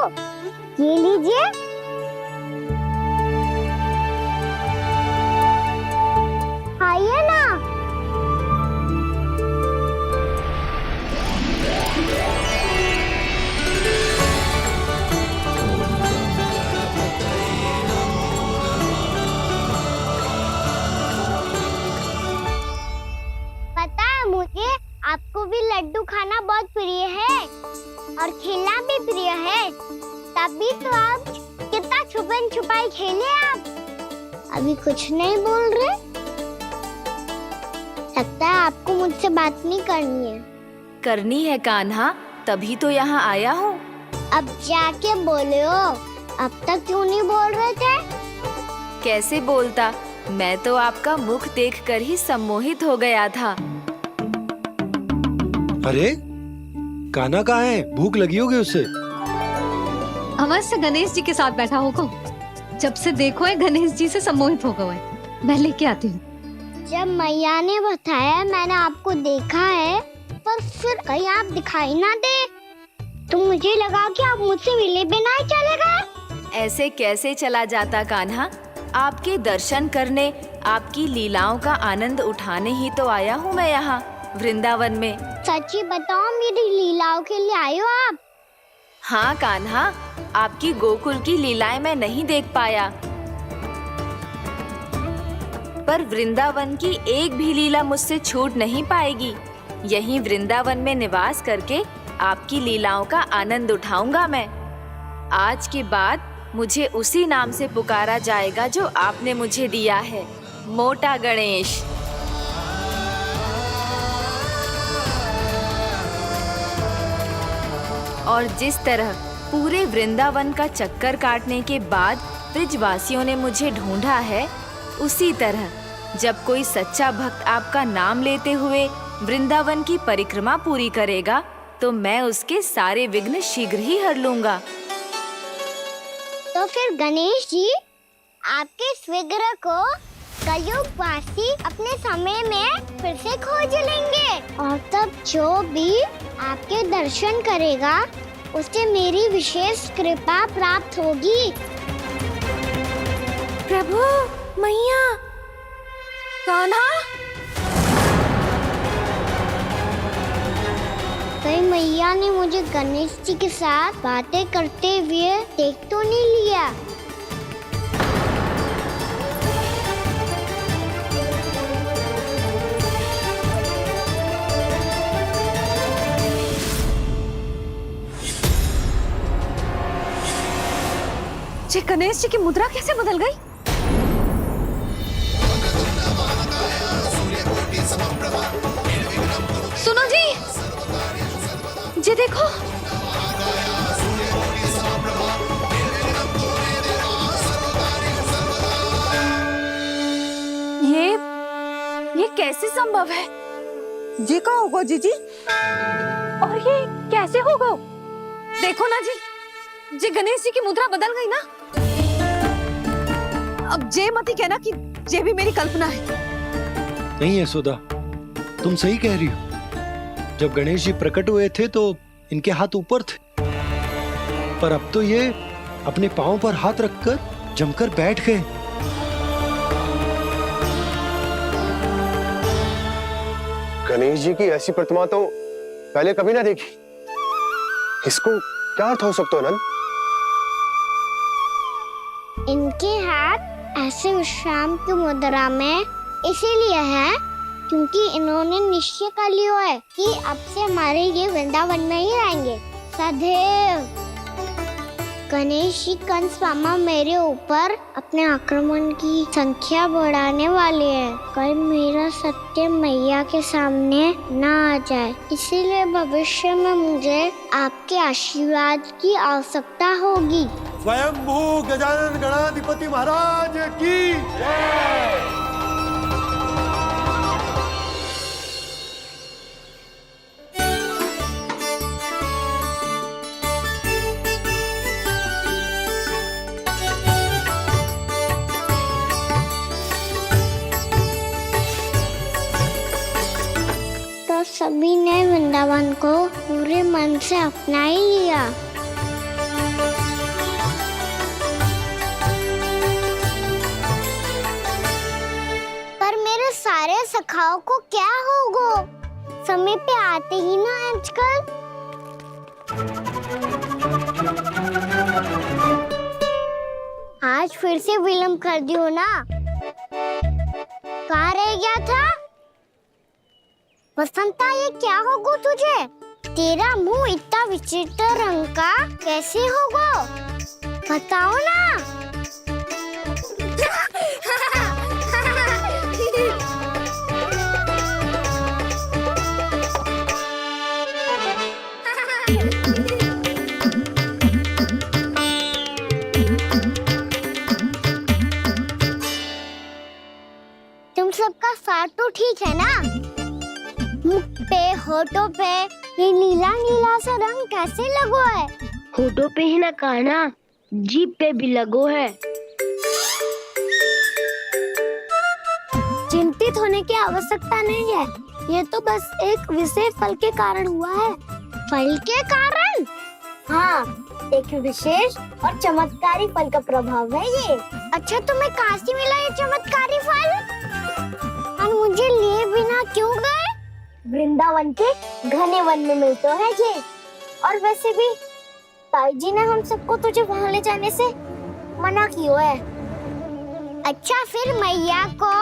ये लीजिए। खाइए ना। पता है मुझे, आपको भी लड्डू खाना बहुत प्रिय है और खेलना भी प्रिय है, तभी तो आप कितना छुपन छुपाई खेले। आप अभी कुछ नहीं बोल रहे। लगता है आपको मुझसे बात नहीं करनी है। करनी है कान्हा, तभी तो यहाँ आया हूँ। अब जाके बोलो। अब तक क्यों नहीं बोल रहे थे? कैसे बोलता, मैं तो आपका मुख देखकर ही सम्मोहित हो गया था। अरे कान्हा कहाँ है? भूख लगी होगी उसे। हमारे से गणेश जी के साथ बैठा होगा। जब से देखो है गणेश जी से सम्मोहित हो गए। मैं लेके आती हूँ। जब मैया ने बताया मैंने आपको देखा है, पर फिर कहीं आप दिखाई ना दे, तो मुझे लगा कि आप मुझसे मिले बिना ही चले गए। ऐसे कैसे चला जाता कान्हा? आपके दर्शन करने, आपकी लीलाओं का आनंद उठाने ही तो आया हूँ मैं यहाँ वृंदावन में। सच्ची बताओ, मेरी लीलाओं के लिए आए हो आप? हाँ कान्हा, आपकी गोकुल की लीलाएं मैं नहीं देख पाया, पर वृंदावन की एक भी लीला मुझसे छूट नहीं पाएगी। यहीं वृंदावन में निवास करके आपकी लीलाओं का आनंद उठाऊंगा मैं। आज के बाद मुझे उसी नाम से पुकारा जाएगा जो आपने मुझे दिया है, मोटा गणेश। और जिस तरह पूरे वृंदावन का चक्कर काटने के बाद ब्रिजवासियों ने मुझे ढूंढा है, उसी तरह जब कोई सच्चा भक्त आपका नाम लेते हुए वृंदावन की परिक्रमा पूरी करेगा, तो मैं उसके सारे विघ्न शीघ्र ही हर लूंगा। तो फिर गणेश जी, आपके इस विग्रह को कलयुगवासी अपने समय में फिर से खोज लेंगे, और तब जो भी आपके दर्शन करेगा उसे मेरी विशेष कृपा प्राप्त होगी। प्रभु, मैया, कान्हा। कहीं मैया ने मुझे गणेश जी के साथ बातें करते हुए देख तो नहीं लिया? जी गणेश जी की मुद्रा कैसे बदल गई? सुनो जी, जी देखो। ये कैसे संभव है? जी का होगा जीजी? और ये कैसे होगा? देखो ना जी गणेश जी की मुद्रा बदल गई ना। अब जे मती कहना कि ये भी मेरी कल्पना है। नहीं यशोदा, तुम सही कह रही हो। जब गणेश जी प्रकट हुए थे तो इनके हाथ ऊपर थे, पर अब तो ये अपने पांव पर हाथ रखकर जमकर बैठ गए। गणेश जी की ऐसी प्रतिमा तो पहले कभी ना देखी। इसको क्या अर्थ हो सकता है नंद? इनके हाथ ऐसे विश्राम की मुद्रा में इसीलिए है क्योंकि इन्होंने निश्चय कर लिया है कि अब से हमारे ये वृंदावन में ही रहेंगे सदैव। गणेश जी कंस मामा मेरे ऊपर अपने आक्रमण की संख्या बढ़ाने वाले हैं, कहीं मेरा सत्य मैया के सामने ना आ जाए। इसीलिए भविष्य में मुझे आपके आशीर्वाद की आवश्यकता होगी। स्वयंभू गजानन गणाधिपति महाराज की जय। तो सभी ने वृंदावन को पूरे मन से अपना ही लिया। सखाओ को क्या होगा? समय पे आते ही ना आजकल। आज फिर से विलम्ब कर दियो ना। कहाँ रह गया था? वसंता, ये क्या होगा तुझे? तेरा मुंह इतना विचित्र रंग का कैसे होगा? बताओ ना। तुम सबका स्वाद तो ठीक है ना? मुख पे, होठों पे ये नीला नीला सा रंग कैसे लगो है? होठों पे ही ना काना, जीभ पे भी लगो है। चिंतित होने की आवश्यकता नहीं है। ये तो बस एक विशेष फल के कारण हुआ है। फल के कारण? हाँ, एक विशेष और चमत्कारी फल का प्रभाव है ये। अच्छा, तुम्हें कहाँ से मिला ये चमत्कारी फल? और मुझे लिए बिना क्यों गए? वृंदावन के घने वन में मिलते हैं ये। और वैसे भी ताई जी ने हम सबको तुझे वहाँ ले जाने से मना किया है। अच्छा, फिर मैया को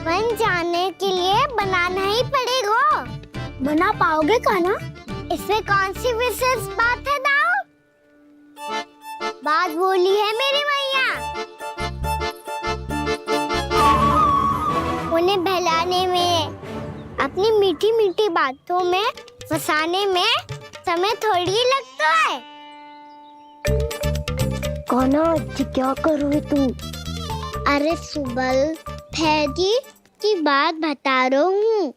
वन जाने के लिए बनाना ही पड़ेगा। बना पाओगे कान्हा? इसमें कौन सी विशेष बात है दाऊ? बात बोली है मेरी मैया। उन्हें बहलाने में, अपनी मीठी मीठी बातों में फंसाने में समय थोड़ी लगता है। कान्हा, क्या करोगे तुम? अरे सुबल, फैजी की बात बता रहा हूँ।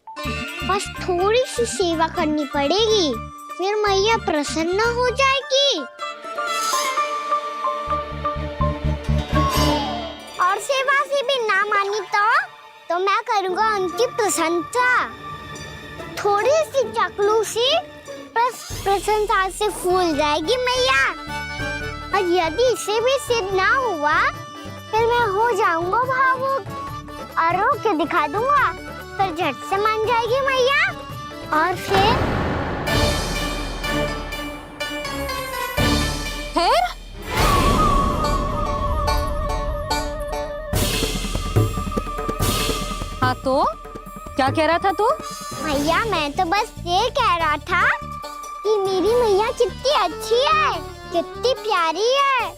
बस थोड़ी सी सेवा करनी पड़ेगी, फिर मैया प्रसन्न हो जाएगी। और सेवा से भी ना मानी तो मैं करूँगा उनकी प्रशंसा। थोड़ी सी चकलूसी बस प्रशंसा से फूल जाएगी मैया। और यदि इसे भी सिद्ध ना हुआ, फिर मैं हो जाऊंगा भावुक और रो के दिखा दूंगा। फिर झट से मान जाएगी मैया। और फिर हाँ तो क्या कह रहा था तू? मैया, मैं तो बस ये कह रहा था कि मेरी मैया कितनी अच्छी है, कितनी प्यारी है,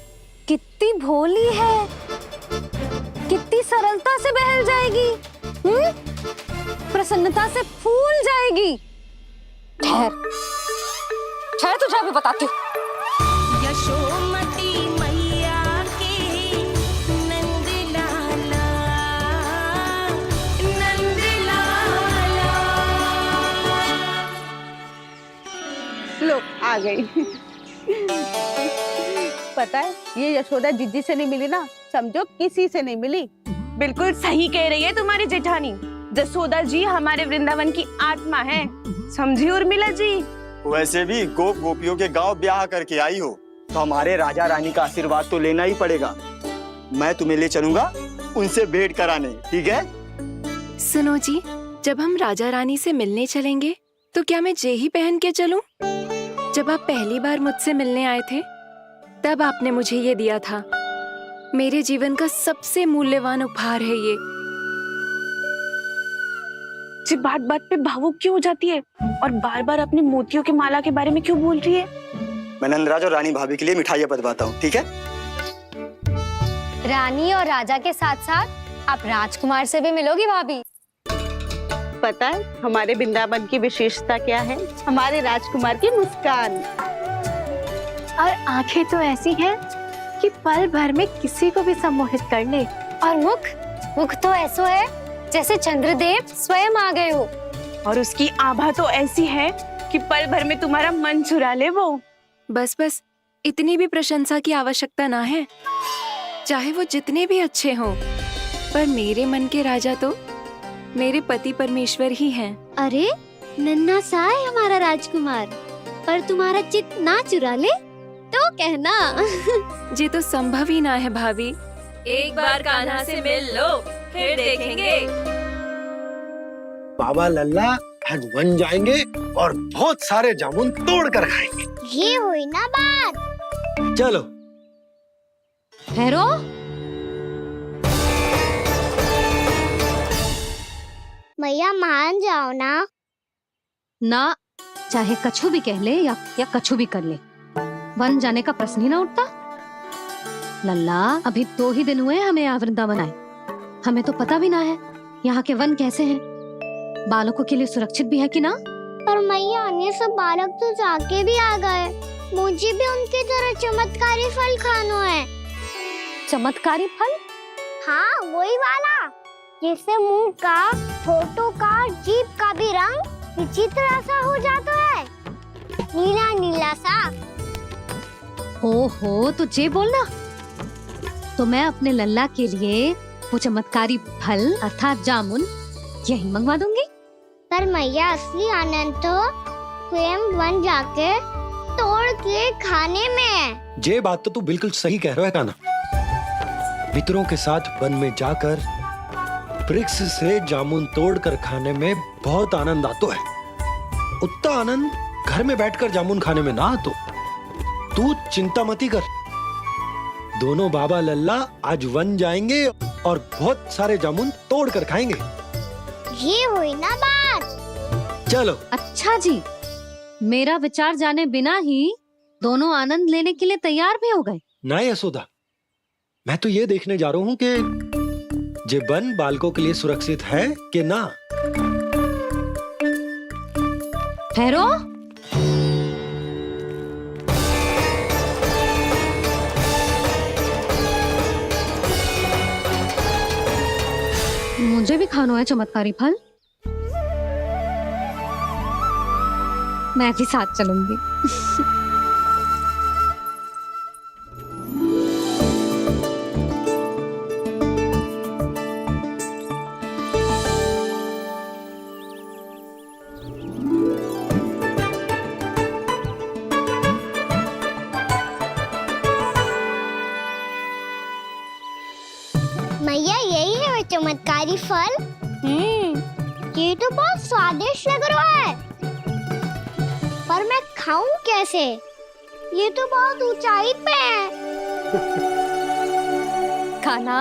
कितनी भोली है, कितनी सरलता से बहल जाएगी, प्रसन्नता से फूल जाएगी। ठहर ठहर, तुझे अभी बताती हूँ। यशोमती मैया के नंद लाला, नंद लाला। लो आ गई। पता है, ये यशोदा जीजी से नहीं मिली ना, समझो किसी से नहीं मिली। बिल्कुल सही कह रही है तुम्हारी जेठानी। जसोदा जी हमारे वृंदावन की आत्मा है, समझी उर्मिला जी। वैसे भी गोप गोपियों के गांव ब्याह करके आई हो तो हमारे राजा रानी का आशीर्वाद तो लेना ही पड़ेगा। मैं तुम्हें ले चलूंगा उनसे भेंट कराने, ठीक है? सुनो जी, जब हम राजा रानी से मिलने चलेंगे तो क्या मैं जे ही पहन के चलूं? जब आप पहली बार मुझसे मिलने आए थे तब आपने मुझे ये दिया था। मेरे जीवन का सबसे मूल्यवान उपहार है ये। जी बात बात पे भावुक क्यों हो जाती है और बार बार अपने मोतियों के माला के बारे में क्यों बोल रही है? मैं नंदराज और रानी भाभी के लिए मिठाइयाँ बंटवाता हूँ, ठीक है? रानी और राजा के साथ साथ आप राजकुमार से भी मिलोगी भाभी। पता है हमारे वृंदावन की विशेषता क्या है? हमारे राजकुमार की मुस्कान। और आंखें तो ऐसी हैं कि पल भर में किसी को भी सम्मोहित कर ले। और मुख तो ऐसा है जैसे चंद्रदेव स्वयं आ गए हो। और उसकी आभा तो ऐसी है कि पल भर में तुम्हारा मन चुरा ले वो। बस बस, इतनी भी प्रशंसा की आवश्यकता ना है। चाहे वो जितने भी अच्छे हों, पर मेरे मन के राजा तो मेरे पति परमेश्वर ही हैं। अरे नन्हा सा है हमारा राजकुमार, पर तुम्हारा चित्त ना चुरा ले तो कहना। ये तो संभव ही ना है भाभी। एक बार कान्हा से मिल लो, फिर देखेंगे। बाबा लल्ला आज वन जाएंगे और बहुत सारे जामुन तोड़ कर खाएंगे। ये हुई ना बात। चलो। भैरो, मैया मान जाओ ना। ना, चाहे कछु भी कह ले या कछु भी कर ले, वन जाने का प्रश्न ही ना उठता। लल्ला, अभी 2 ही दिन हुए हमें यहाँ वृंदावन आए, हमें तो पता भी ना है यहाँ के वन कैसे हैं, बालकों के लिए सुरक्षित भी है कि ना। पर मैया ये सब बालक तो जाके भी आ गए, मुझे भी उनकी तरह चमत्कारी फल खाना है। चमत्कारी फल? हाँ, वही वाला जिससे मुंह का, होठों का, जीभ का भी रंग विचित्र सा हो जाता है, नीला नीला सा। ओहो, तो जे बोलना। तो मैं अपने लल्ला के लिए वो चमत्कारी फल अर्थात जामुन यही मंगवा दूंगी। पर मैया असली आनंद तो स्वयं वन जाके तोड़ के खाने में है। ये बात तो तू बिल्कुल सही कह रहा है कान्हा। मित्रों के साथ वन में जाकर वृक्ष से जामुन तोड़कर खाने में बहुत आनंद आता है। उतना आनंद घर में बैठकर जामुन खाने में ना आतो। तू चिंता मती कर, दोनों बाबा लल्ला आज वन जाएंगे और बहुत सारे जामुन तोड़कर खाएंगे। ये हुई ना बात। चलो। अच्छा जी, मेरा विचार जाने बिना ही दोनों आनंद लेने के लिए तैयार भी हो गए। ना यशोदा, मैं तो ये देखने जा रहा हूँ कि जे वन बालकों के लिए सुरक्षित है कि ना। भैरो, मुझे भी खाना है चमत्कारी फल। मैं भी साथ चलूंगी। मैया यही है वो चमत्कारी फल। ये तो बहुत स्वादिष्ट लग रहा है, पर मैं खाऊं कैसे? ये तो बहुत ऊंचाई पे है। खाना,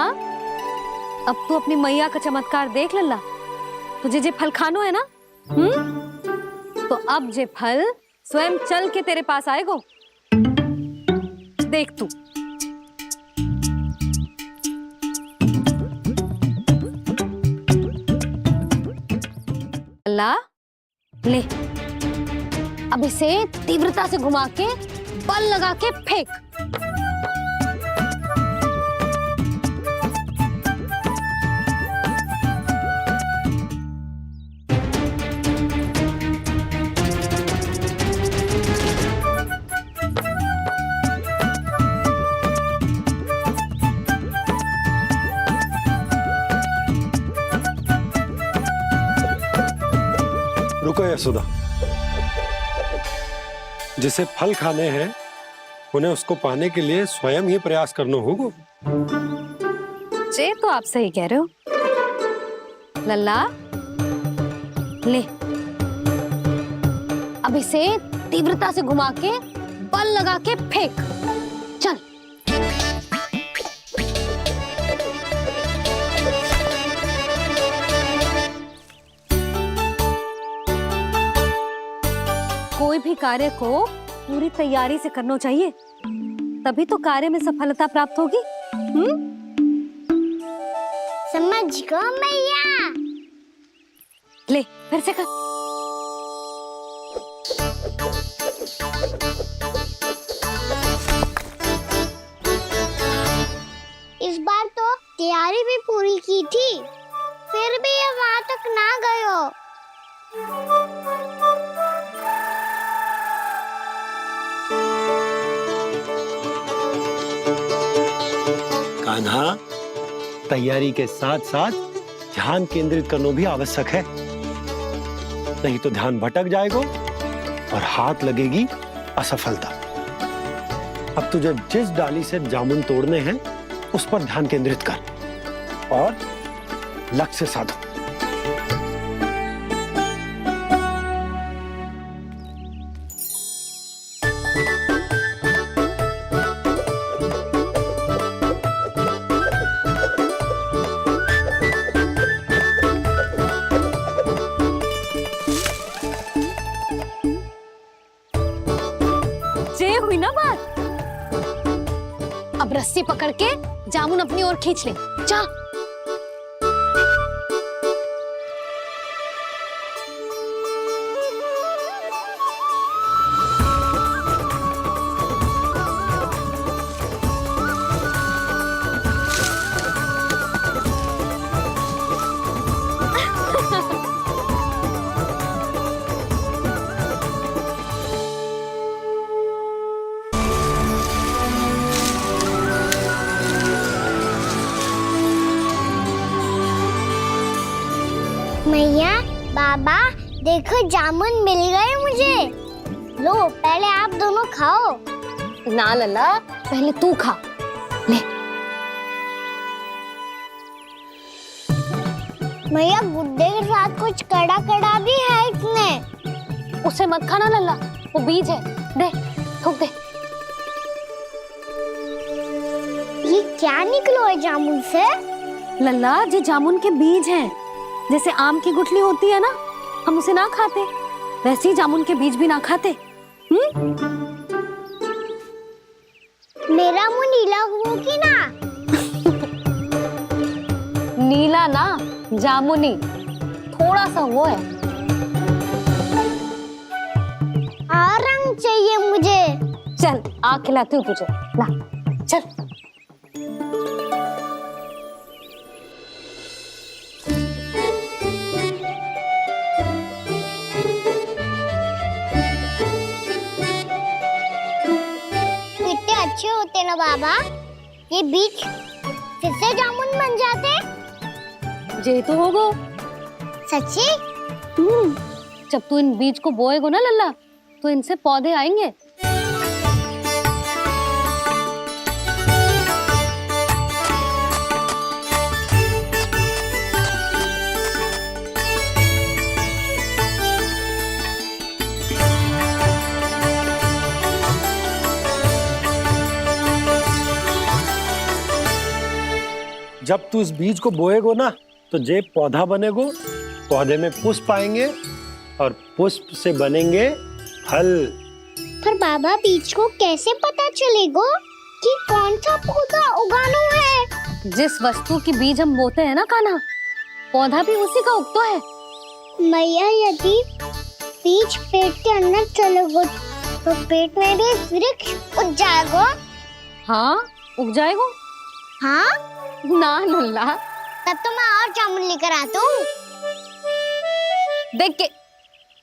अब तू अपनी मैया का चमत्कार देख लल्ला। तुझे जे फल खानो है ना, तो अब जे फल स्वयं चल के तेरे पास आएगो। देख तू। लल्ला, ले, अब इसे तीव्रता से घुमा के बल लगा के फेंक। रुको यशोदा, जिसे फल खाने हैं उन्हें उसको पाने के लिए स्वयं ही प्रयास करना होगा। जे तो आप सही कह रहे हो लल्ला। ले, अब इसे तीव्रता से घुमा के बल लगा के फेंक। चल। कोई भी कार्य को पूरी तैयारी से करना चाहिए, तभी तो कार्य में सफलता प्राप्त होगी। समझ गो मैया। ले, फिर से कर। इस बार तो तैयारी भी पूरी की थी, फिर भी ये वहां तक ना गयो। कान्हा, तैयारी के साथ साथ ध्यान केंद्रित करना भी आवश्यक है, नहीं तो ध्यान भटक जाएगा और हाथ लगेगी असफलता। अब तुझे जिस डाली से जामुन तोड़ने हैं उस पर ध्यान केंद्रित कर और लक्ष्य साधो। अब रस्सी पकड़ के जामुन अपनी ओर खींच ले। जा। मैया, बाबा, देखो जामुन मिल गए मुझे। लो, पहले आप दोनों खाओ। ना लल्ला, पहले तू खा ले। मैया, गुड्डे के साथ कुछ कड़ा कड़ा भी है इसमें। उसे मत खाना लल्ला, वो बीज है। दे, थूक दे। ये क्या निकलो है जामुन से? लल्ला, ये जामुन के बीज हैं। जैसे आम की गुठली होती है ना, हम उसे ना खाते, वैसे ही जामुन के बीज भी ना खाते। मेरा मुंह नीला हुआ कि ना? नीला ना, जामुनी। थोड़ा सा वो है। और रंग चाहिए मुझे। चल, आ खिलाती हूँ तुझे। ला, चल। अच्छे होते ना बाबा, ये बीज फिर से जामुन बन जाते। जे तो होगो। सच्ची? जब तू इन बीज को बोएगो ना लल्ला, तो इनसे पौधे आएंगे। जब तू इस बीज को बोएगो ना, तो जे पौधा बनेगो, पौधे में पुष्प आएंगे और पुष्प से बनेंगे फल। पर बाबा, बीज को कैसे पता चलेगा कि कौन सा पौधा उगाना है? जिस वस्तु की बीज हम बोते हैं ना कान्हा, पौधा भी उसी का उगता है। मैया, यदि बीज पेट के अंदर चलेगा, तो पेट में भी वृक्ष उग जाएगा। हाँ, उग जाएगा। हाँ ना लल्ला, तब तो मैं और जामुन लेकर आता हूँ। देख के।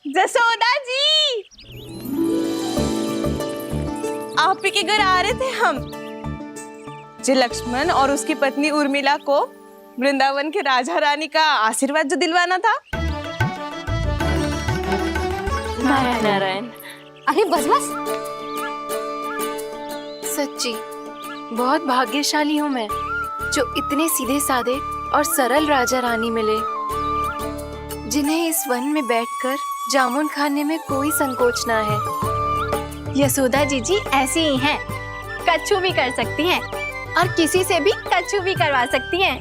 जसोदा जी, आप ही के घर आ रहे थे हम। जो लक्ष्मण और उसकी पत्नी उर्मिला को वृंदावन के राजा रानी का आशीर्वाद जो दिलवाना था। नारायण नारायण। अरे बस बस। सच्ची बहुत भाग्यशाली हूँ मैं, जो इतने सीधे साधे और सरल राजा रानी मिले, जिन्हें इस वन में बैठकर जामुन खाने में कोई संकोच ना है। यशोदा जी ऐसी ही हैं, कच्छू भी कर सकती हैं और किसी से भी कच्छू भी करवा सकती हैं।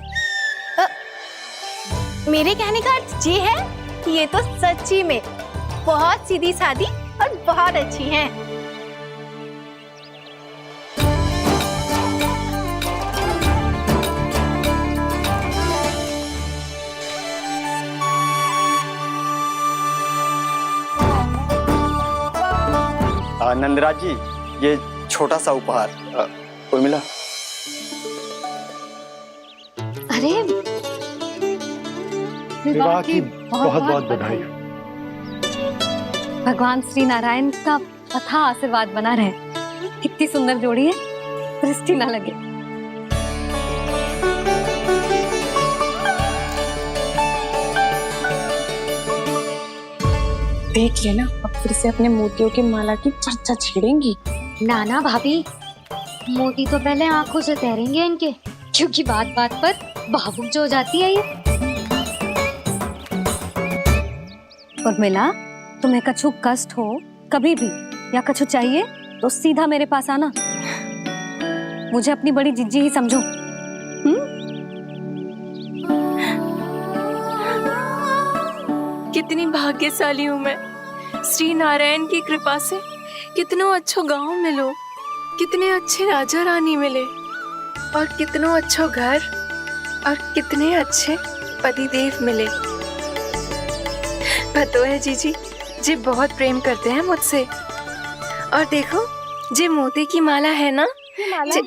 मेरे कहने का अर्थ ये है कि ये तो सच्ची में बहुत सीधी सादी और बहुत अच्छी हैं। नंदराज जी, ये छोटा सा उपहार। उर्मिला। अरे, विवाह की बहुत बहुत बधाई। भगवान श्री नारायण का अथाह आशीर्वाद बना रहे। कितनी सुंदर जोड़ी है, दृष्टि ना लगे। देख लेना, अब फिर से अपने मोतियों की माला की चर्चा छेड़ेंगी। नाना भाभी, मोती तो पहले आंखों से तैरेंगे इनके, क्योंकि बात बात पर भावुक जो हो जाती है ये। उर्मिला, तुम्हें कछु कष्ट हो कभी भी या कछु चाहिए तो सीधा मेरे पास आना। मुझे अपनी बड़ी जिज्जी ही समझो। कितनी भाग्यशाली हूँ मैं, श्री नारायण की कृपा से कितनों अच्छो गांव मिलो, कितने अच्छे राजा रानी मिले। और कितनो अच्छो घर और कितने अच्छे पतिदेव मिले। पतो है जीजी जी बहुत प्रेम करते हैं मुझसे। और देखो जे मोती की माला है ना, पति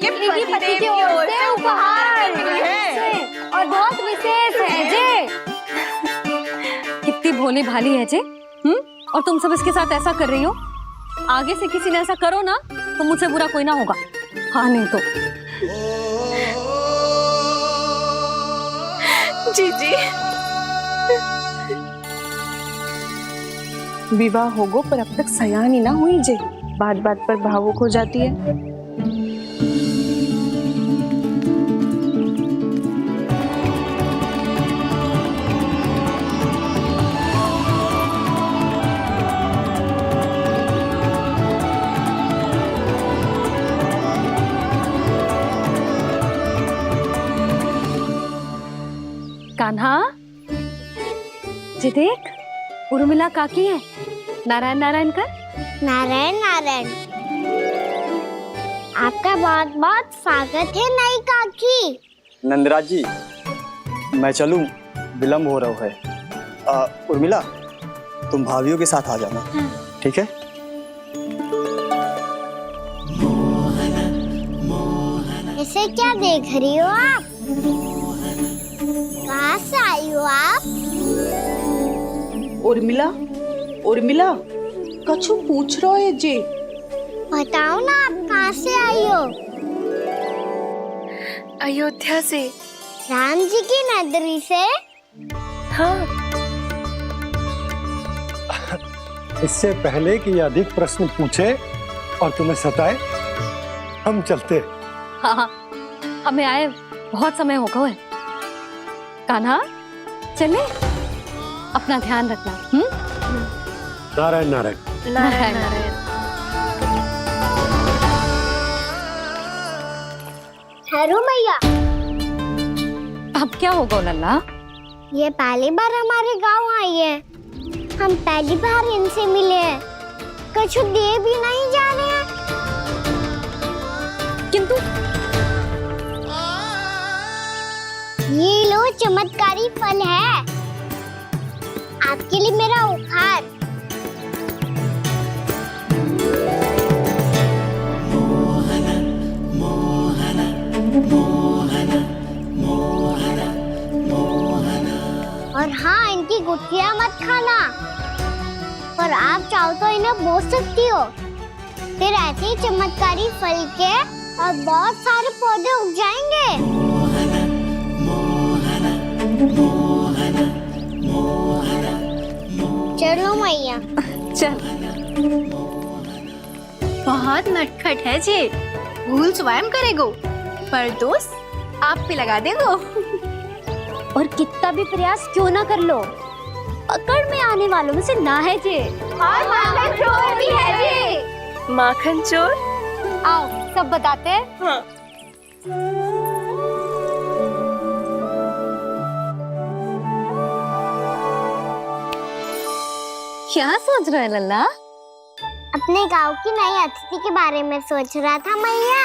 की ओर से उपहार है और बहुत विशेष है जे। कितनी भोली भाली है जे। और तुम सब इसके साथ ऐसा कर रही हो। आगे से किसी ने ऐसा करो ना तो मुझसे बुरा कोई ना होगा। हाँ नहीं तो जीजी विवाह होगो पर अब तक सयान ही ना हुई जे। बात बात पर भावुक हो जाती है। कान्हा जी देख, उर्मिला काकी है। नारायण नारायण कर। नारायण नारायण। आपका बहुत बहुत स्वागत है नई काकी। नंदराज जी मैं चलूं, विलम्ब हो रहा है। उर्मिला तुम भाभियों के साथ आ जाना। ठीक है। इसे क्या देख रही हो आप? कहाँ से आई हो आप? उर्मिला उर्मिला कछु पूछ रहा है जे। बताओ ना आप कहाँ से आई हो? अयोध्या से। राम जी की नगरी से? हाँ। इससे पहले कि अधिक प्रश्न पूछे और तुम्हें सताए, हम चलते। हाँ, हमें आए बहुत समय हो गया है। कान्हा चले, अपना ध्यान रखना। नारायण नारायण। नारायण नारायण। ठहरू मैया, अब क्या होगा लल्ला? ये पहली बार हमारे गांव आई है। हम पहली बार इनसे मिले हैं। कछु दे भी नहीं जा रहे हैं। किंतु ये लो चमत्कारी फल है आपके लिए, मेरा उपहार। और हाँ, इनकी गुठलियां मत खाना। और आप चाहो तो इन्हें बो सकती हो। फिर ऐसे ही चमत्कारी फल के और बहुत सारे पौधे उग जाएंगे। चलो मैया। चल। बहुत नटखट है जे। भूल स्वयं करेगो पर दोष आप पे लगा देगो। और कितना भी प्रयास क्यों ना कर लो, पकड़ में आने वालों में से ना है जे। और माखन चोर भी है जे। माखन चोर? आओ सब बताते हैं। हाँ। क्या सोच रहा है लल्ला? अपने गांव की नई अतिथि के बारे में सोच रहा था मैया।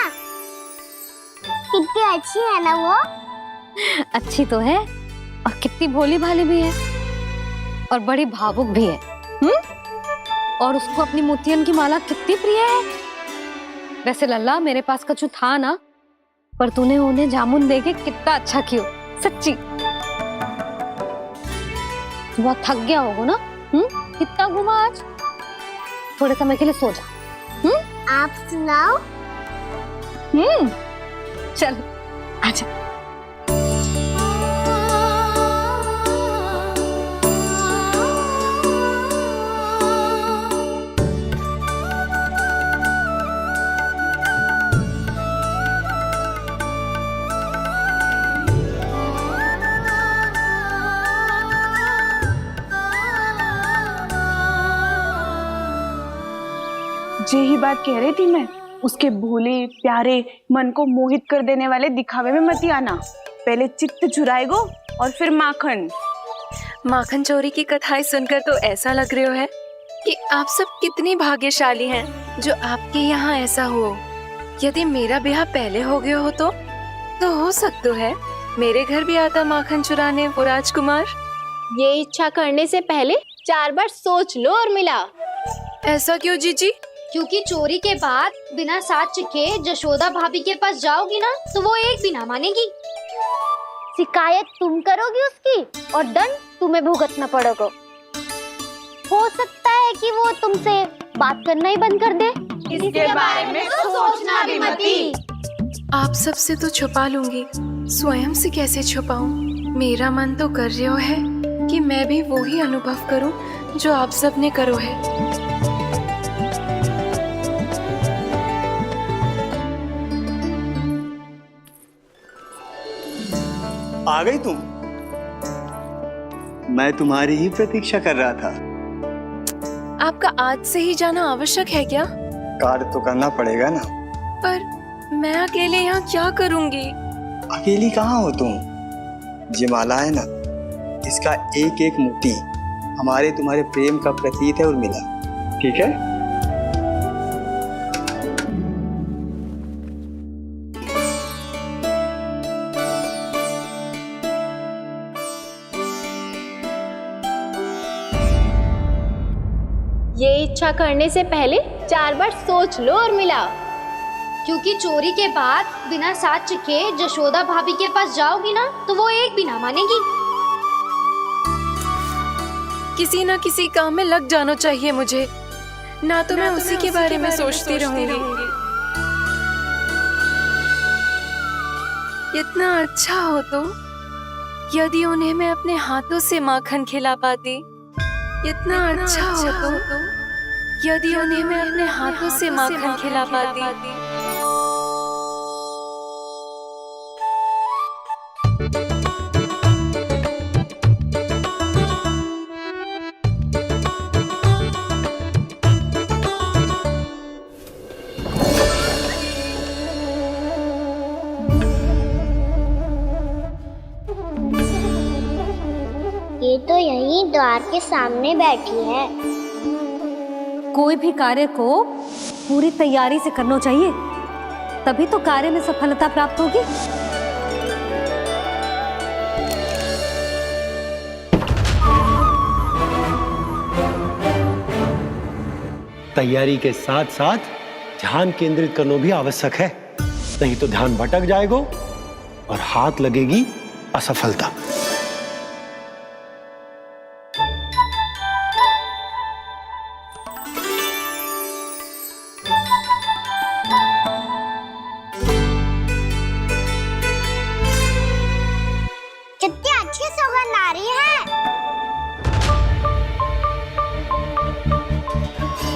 कितनी अच्छी है ना वो? अच्छी तो है और कितनी भोली भाली भी है और बड़ी भावुक भी है। और उसको अपनी मोतियन की माला कितनी प्रिय है। वैसे लल्ला मेरे पास कछु था ना, पर तूने उन्हें जामुन देके कितना अच्छा किया। सच्ची बहुत थक गया होगा ना। कितना घूमा आज। थोड़े समय के लिए सो जा। आप सुनाओ। चल आजा। जे ही बात कह रही थी मैं, उसके भोले प्यारे मन को मोहित कर देने वाले दिखावे में मत आना। पहले चित्त चुराएगो और फिर माखन। माखन चोरी की कथाएं सुनकर तो ऐसा लग रहा है कि आप सब कितनी भाग्यशाली हैं जो आपके यहाँ ऐसा हो। यदि मेरा ब्याह पहले हो गया हो तो तो हो सकता है मेरे घर भी आता माखन चुराने वो राजकुमार। ये इच्छा करने से पहले 4 बार सोच लो और मिलाओ। ऐसा क्यों जीजी? क्योंकि चोरी के बाद बिना साथ चिखे जशोदा भाभी के पास जाओगी ना तो वो एक भी ना मानेगी। शिकायत तुम करोगी उसकी और दंड तुम्हें भुगतना पड़ेगा। हो सकता है कि वो तुमसे बात करना ही बंद कर दे। इसके बारे में तो सोचना भी मती। आप सबसे तो छुपा लूंगी, स्वयं से कैसे छुपाऊं? मेरा मन तो कर रहा है कि मैं भी वो ही अनुभव करूं जो आप सब ने करो है। आ गई तुम? मैं तुम्हारी ही प्रतीक्षा कर रहा था। आपका आज से ही जाना आवश्यक है क्या? कार्य तो करना पड़ेगा ना। पर मैं अकेले यहाँ क्या करूँगी? अकेली कहाँ हो तुम? ये माला है ना, इसका एक एक मोती हमारे तुम्हारे प्रेम का प्रतीक है उर्मिला, ठीक है? ये इच्छा करने से पहले 4 बार सोच लो और मिलाओ। क्योंकि चोरी के बाद बिना साथ चिखे जशोदा भाभी के पास जाओगी ना तो वो एक भी ना मानेगी। किसी न किसी काम में लग जाना चाहिए मुझे, ना तो मैं उसी के बारे में सोचती रहूंगी। इतना अच्छा हो तो यदि उन्हें मैं अपने हाथों से माखन खिला पाती। इतना अच्छा हो तो यदि उन्हें मैं अपने हाथों से माखन खिला पाती। ये तो यहीं द्वार के सामने बैठी है। कोई भी कार्य को पूरी तैयारी से करना चाहिए, तभी तो कार्य में सफलता प्राप्त होगी। तैयारी के साथ साथ ध्यान केंद्रित करना भी आवश्यक है, नहीं तो ध्यान भटक जाएगा और हाथ लगेगी असफलता। कितनी अच्छी सौगंध आ रही है।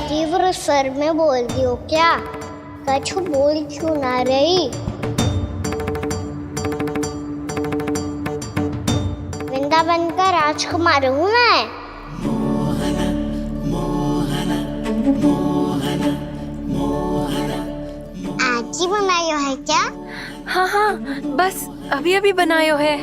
तीव्र स्वर में बोलती हो क्या? कछु बोल क्यों ना रही? वृंदावन का राजकुमार हूँ मैं। आज ही बनायो है क्या? हाँ हाँ, बस अभी अभी बनायो है।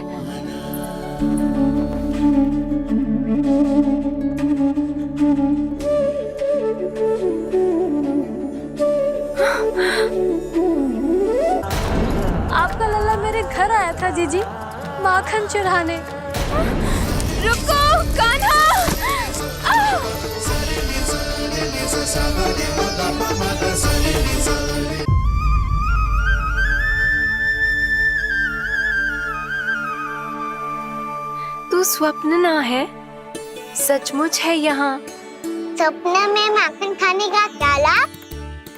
आपका लल्ला मेरे घर आया था जीजी, माखन चुराने। रुको कान्हा! तू स्वप्न ना है, सचमुच है यहाँ। सपने में माखन खाने का क्या लाभ?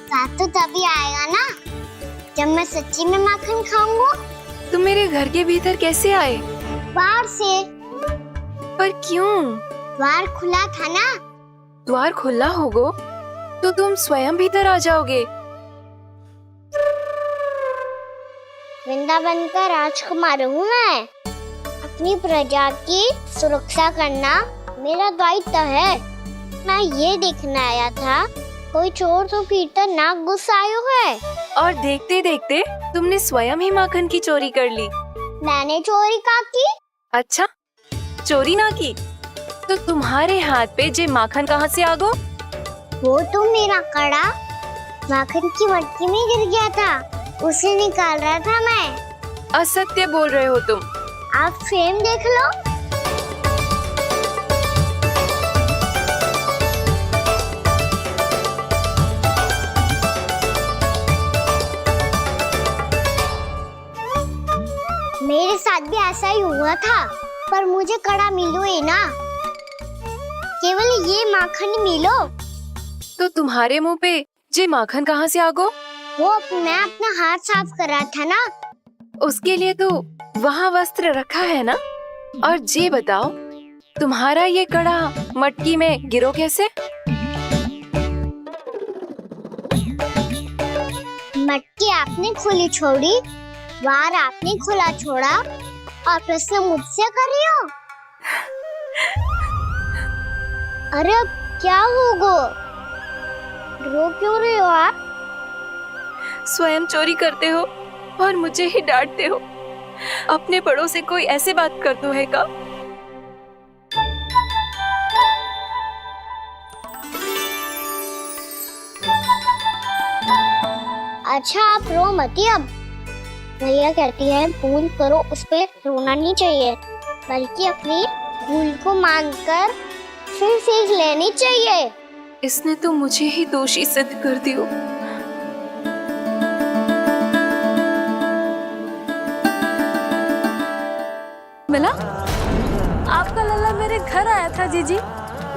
रात तो तभी आएगा ना जब मैं सच्ची में माखन खाऊंगा। तुम मेरे घर के भीतर कैसे आए? बाहर से। पर क्यों? द्वार खुला था ना। द्वार खुला होगा तो तुम स्वयं भीतर आ जाओगे। वृंदावन का राजकुमार हूँ मैं। अपनी प्रजा की सुरक्षा करना मेरा दायित्व है। मैं ये देखने आया था कोई चोर तो कीर्तन ना घुस आयो है। और देखते देखते तुमने स्वयं ही माखन की चोरी कर ली। मैंने चोरी का की? अच्छा, चोरी ना की तो तुम्हारे हाथ पे जे माखन कहाँ से आ गो? वो तो मेरा कड़ा माखन की मटकी में गिर गया था, उसे निकाल रहा था मैं। असत्य बोल रहे हो तुम। आप फ्रेम देख लो। मेरे साथ भी ऐसा ही हुआ था, पर मुझे कड़ा मिलो ही ना, केवल ये माखन ही मिलो। तो तुम्हारे मुंह पे जे माखन कहाँ से आ गो? वो मैं अपना हाथ साफ कर रहा था ना। उसके लिए तो वहाँ वस्त्र रखा है ना। और जे बताओ, तुम्हारा ये कड़ा मटकी में गिरो कैसे? मटकी आपने खुली छोड़ी, वार आपने खुला छोड़ा, और प्रश्न मुझसे कर रही हो? अरे अब क्या होगा? रो क्यों रहे हो आप? स्वयं चोरी करते हो और मुझे ही डांटते हो। अपने बड़ों से कोई ऐसे बात करते है का? अच्छा आप रो मती अब। भैया कहती है भूल करो, उस पे रोना नहीं चाहिए, बल्कि अपनी भूल को मानकर फिर सीख लेनी चाहिए। इसने तो मुझे ही दोषी सिद्ध कर दियो। मिला? आपका लल्ला मेरे घर आया था जीजी,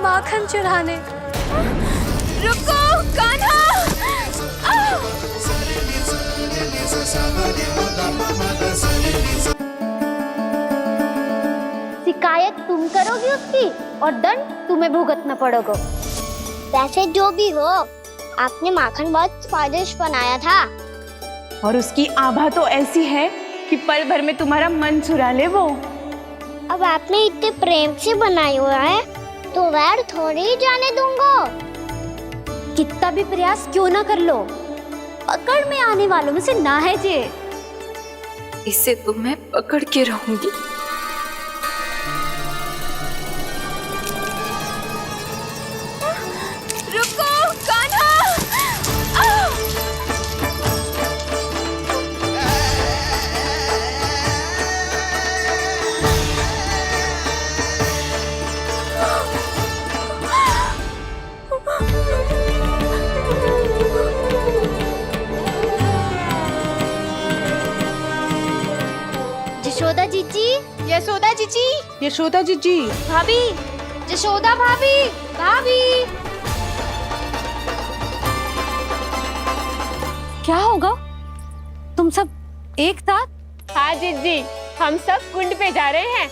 माखन चुराने। रुको कान्हा! शिकायत तुम करोगी उसकी और दंड तुम्हें भुगतना पड़ेगा। वैसे जो भी हो, आपने माखन बहुत स्वादिष्ट बनाया था। और उसकी आभा तो ऐसी है कि पल भर में तुम्हारा मन चुरा ले वो। अब आपने इतने प्रेम से बनाया हुआ है, तो वैर थोड़ी ही जाने दूंगा। कितना भी प्रयास क्यों ना कर लो, पकड़ में आने वालों में से ना है जे। इसे तो मैं पकड़ के रहूंगी। रुको कान्हा! यशोदा जीजी, यशोदा जीजी, यशोदा जीजी, भाभी, यशोदा भाभी, भाभी। क्या होगा? तुम सब एक साथ? हाँ जीजी, हम सब कुंड पे जा रहे हैं,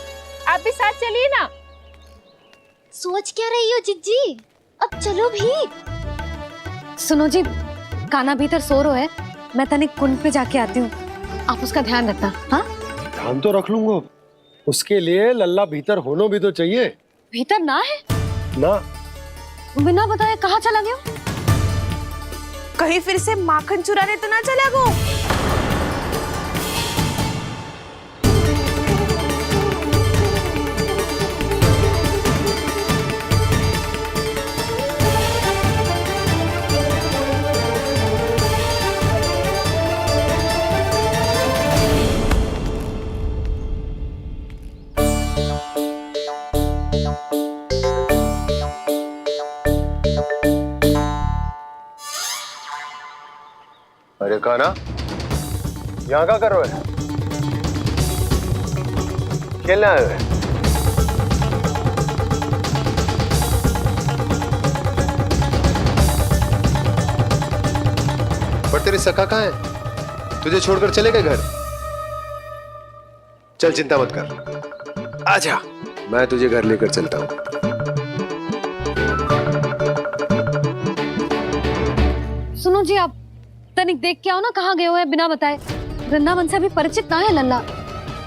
आप भी साथ चलिए ना। सोच क्या रही हो जीजी? अब चलो भी। सुनो जी, कान्हा भीतर सो रो है, मैं तनिक कुंड पे जाके आती हूँ, आप उसका ध्यान रखना। हाँ, ध्यान तो रख लूंगा, उसके लिए लल्ला भीतर होना भी तो चाहिए। भीतर ना है? ना। बिना बताए कहाँ चला गया? कहीं फिर से माखन चुराने तो ना चला गो? अरे कान्हा, यहाँ क्या कर रहे हो? खेलने आए हुए? पर तेरे सखा कहाँ है? तुझे छोड़कर चले गए घर? चल चिंता मत कर, आजा, मैं तुझे घर लेकर चलता हूँ। सुनो जी, आप तनिक देख के आओ ना, कहाँ गए हुए हैं बिना बताए। वृंदावन से अभी परिचित ना है लल्ला,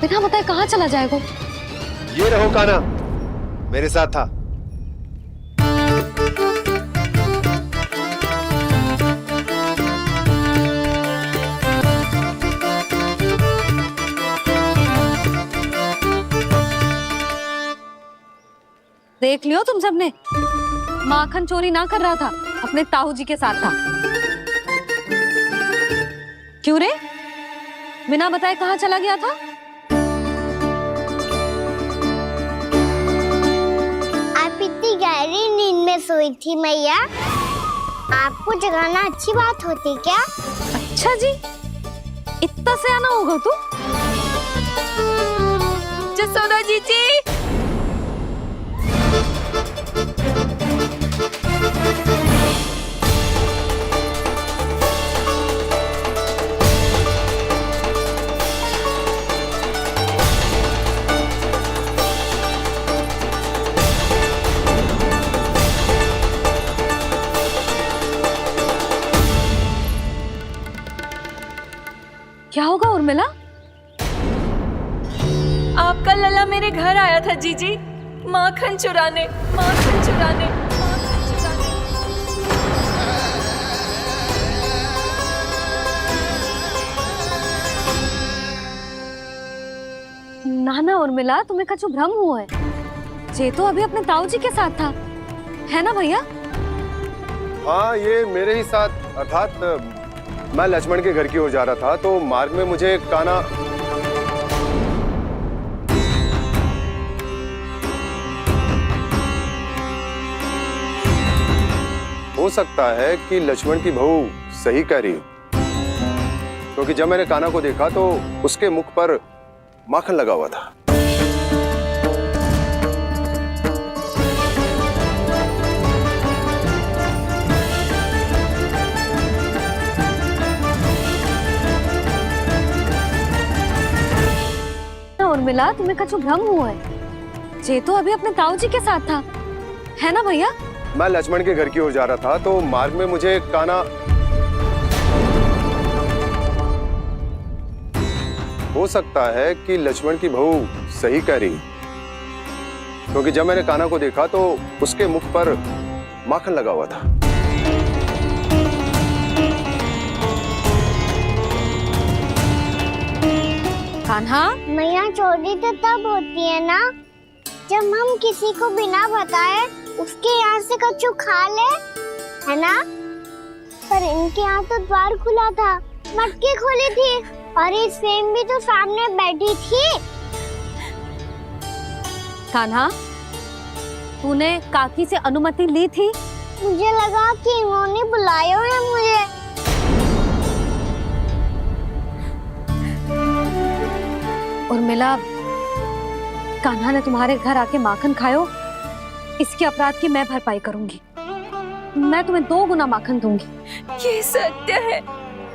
बिना बताए कहाँ चला जाएगा? ये रहो कान्हा, मेरे साथ था। देख लियो तुम सबने, माखन चोरी ना कर रहा था, अपने ताऊ जी के साथ था। क्यों रे, बिना बताए कहाँ चला गया था? आप इतनी गहरी नींद में सोई थी मैया, आपको जगाना अच्छी बात होती क्या? अच्छा जी, इतना सयाना होगा तू? जसोदा जीजी, क्या होगा उर्मिला? आपका लला मेरे घर आया था जीजी, माखन चुराने, माखन चुराने, माखन चुराने। ना ना उर्मिला, तुम्हें कछु भ्रम हुआ है। ये तो अभी अपने ताऊ जी के साथ था, है ना भैया? हाँ, ये मेरे ही साथ, अर्थात मैं लक्ष्मण के घर की ओर जा रहा था तो मार्ग में मुझे कान्हा हो सकता है कि लक्ष्मण की बहू सही कह रही हो, क्योंकि जब मैंने कान्हा को देखा तो उसके मुख पर माखन लगा हुआ था। उर्मिला, तुम्हें कछु भ्रम हुआ है। ये तो अभी अपने ताऊ जी के साथ था, है ना भैया? मैं लक्ष्मण के घर की ओर जा रहा था तो मार्ग में मुझे कान्हा हो सकता है कि लक्ष्मण की बहू सही कह रही, क्योंकि जब मैंने कान्हा को देखा तो उसके मुख पर माखन लगा हुआ था। कान्हा, मैया, चोरी तो तब होती है ना जब हम किसी को बिना बताए उसके यहाँ से कछु खा ले, है ना? पर इनके यहाँ तो द्वार खुला था, मटकी खोली थी और ये सेम भी तो सामने बैठी थी। कान्हा, तूने काकी से अनुमति ली थी? मुझे लगा कि इन्होंने बुलाया है मुझे। उर्मिला, कान्हा ने तुम्हारे घर आके माखन खायो, इसके अपराध की मैं भरपाई करूंगी। मैं तुम्हें 2 गुना माखन दूंगी। ये सत्य है,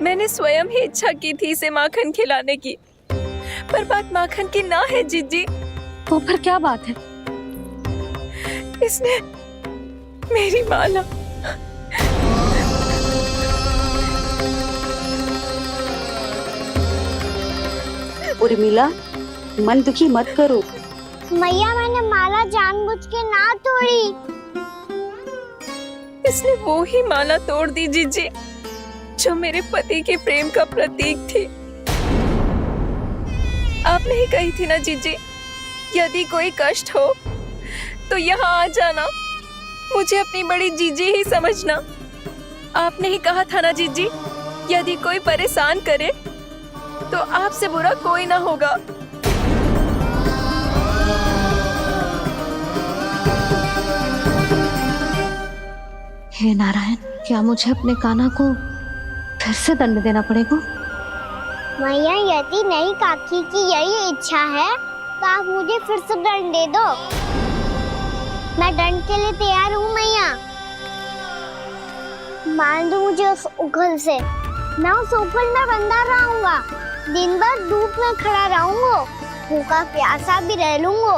मैंने स्वयं ही इच्छा की थी इसे माखन खिलाने की, पर बात माखन की ना है जीजी। तो फिर क्या बात है? इसने मेरी माला उर्मिला, मन दुखी मत करो। मैया, मैंने माला जानबूझ के ना तोड़ी। इसने वो ही माला तोड़ दी जीजी जो मेरे पति के प्रेम का प्रतीक थी। आपने ही कही थी ना जीजी, यदि कोई कष्ट हो तो यहाँ आ जाना, मुझे अपनी बड़ी जीजी ही समझना। आपने ही कहा था ना जीजी, यदि कोई परेशान करे तो आपसे बुरा कोई ना होगा। हे नारायण, क्या मुझे अपने कान्हा को फिर से दंड देना पड़ेगा? मैया, यदि नहीं काकी की यही इच्छा है तो आप मुझे फिर से दंड दे दो। मैं दंड के लिए तैयार हूँ मैया। मान दो मुझे उस उखल से, मैं उस उखल में बंधा रहूंगा, दिन भर धूप में खड़ा रहूंगा, भूखा प्यासा भी रह लूंगा।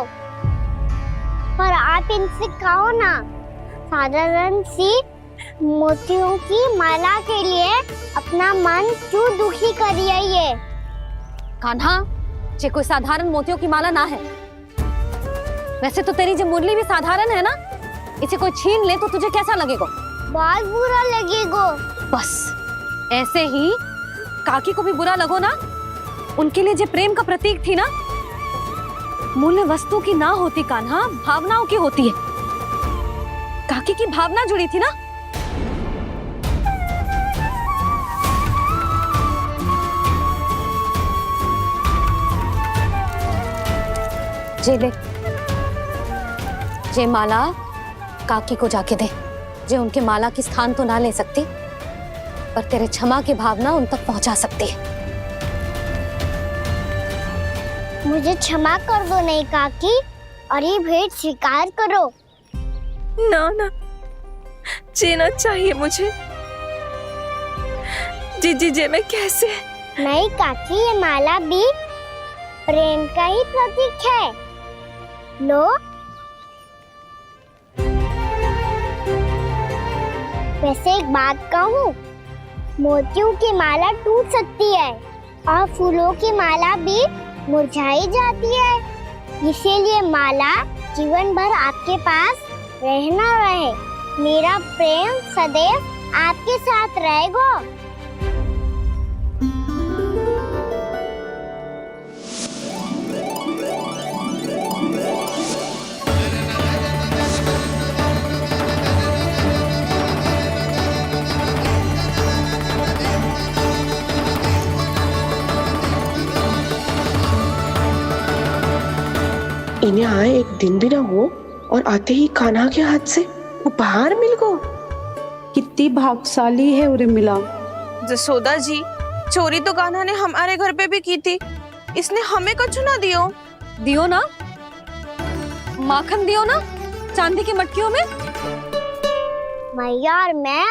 पर आप इनसे कहो ना, साधारण सी मोतियों की माला के लिए अपना मन क्यों दुखी करिए? ये कान्हा, ये कोई साधारण मोतियों की माला ना है। वैसे तो तेरी जो मुरली भी साधारण है ना, इसे कोई छीन ले तो तुझे कैसा लगेगा? बहुत बुरा लगेगा। बस ऐसे ही काकी को भी बुरा लगो ना। उनके लिए जो प्रेम का प्रतीक थी ना, मूल्य वस्तु की ना होती कान्हा, भावनाओं की होती है। काकी की भावना जुड़ी थी ना। जे ले, जे माला काकी को जाके दे। जे उनके माला की स्थान तो ना ले सकती, पर तेरे क्षमा की भावना उन तक पहुंचा सकती है। मुझे क्षमा कर दो नहीं काकी, और ये भेंट स्वीकार करो। ना ना, जीना चाहिए मुझे। जीजी जे मैं कैसे? नहीं काकी, ये माला भी प्रेम का ही प्रतीक है। लो। वैसे एक बात कहूँ, मोतियों की माला टूट सकती है और फूलों की माला भी मुरझाई जाती है। इसीलिए माला जीवन भर आपके पास रहना रहे। मेरा प्रेम सदैव आपके साथ रहेगा। इन्हें आए एक दिन भी ना हुआ और आते ही कान्हा के हाथ से उपहार मिल गो। कितनी भाग्यशाली है उरे मिला। जसोदा जी, चोरी तो कान्हा ने हमारे घर पे भी की थी, इसने हमें कछु ना दियो। दियो ना, माखन दियो ना चांदी की मटकियों में। मैया और मैं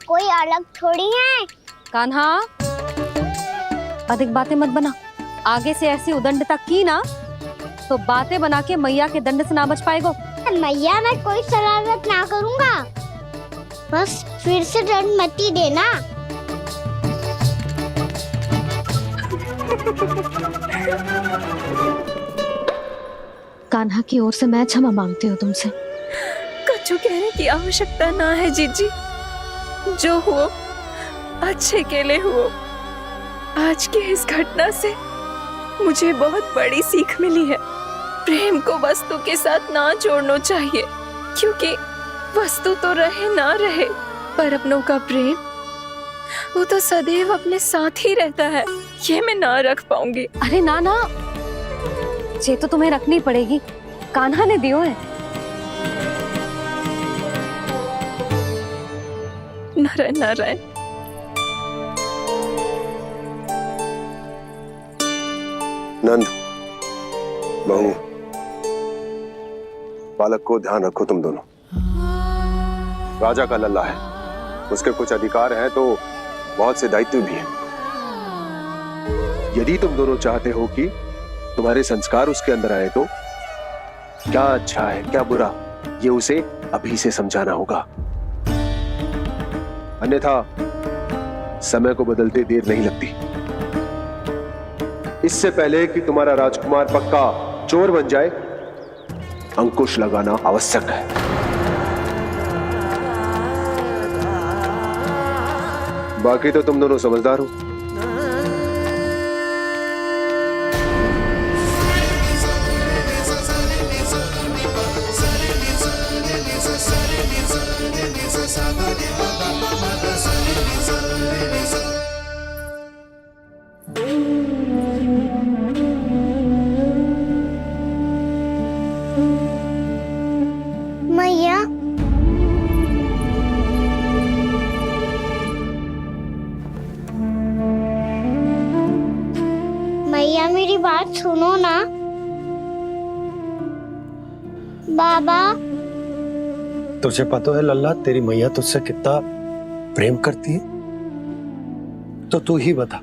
कोई अलग थोड़ी हैं। कान्हा, अधिक बातें मत बना। आगे से ऐसी उदंडता की ना तो बातें बना के मैया के दंड से ना बच पाएगो। मैया, मैं कोई शरारत ना करूँगा, बस फिर से दंड मत ही देना। कान्हा की ओर से मैं क्षमा मांगती हूँ तुमसे। कछु कहने की आवश्यकता ना है जीजी, जो हुआ अच्छे के लिए हुआ। आज की इस घटना से मुझे बहुत बड़ी सीख मिली है। प्रेम को वस्तु के साथ ना जोड़ना चाहिए, क्योंकि वस्तु तो रहे ना रहे, पर अपनों का प्रेम वो तो सदैव अपने साथ ही रहता है। ये मैं ना रख पाऊंगी। अरे ना ना, ये तो तुम्हें रखनी पड़ेगी। कान्हा ने दियो है। नारायण नारायण। नंद, बहू, बालक को ध्यान रखो तुम दोनों। राजा का लल्ला है, उसके कुछ अधिकार हैं तो बहुत से दायित्व भी हैं। यदि तुम दोनों चाहते हो कि तुम्हारे संस्कार उसके अंदर आए तो क्या अच्छा है क्या बुरा, ये उसे अभी से समझाना होगा। अन्यथा समय को बदलते देर नहीं लगती। इससे पहले कि तुम्हारा राजकुमार पक्का चोर बन जाए, अंकुश लगाना आवश्यक है। बाकी तो तुम दोनों समझदार हो। मैया, मैया मेरी बात सुनो ना। बाबा, तुझे पता है लल्ला, तेरी मैया तुझसे कितना प्रेम करती है? तो तू ही बता,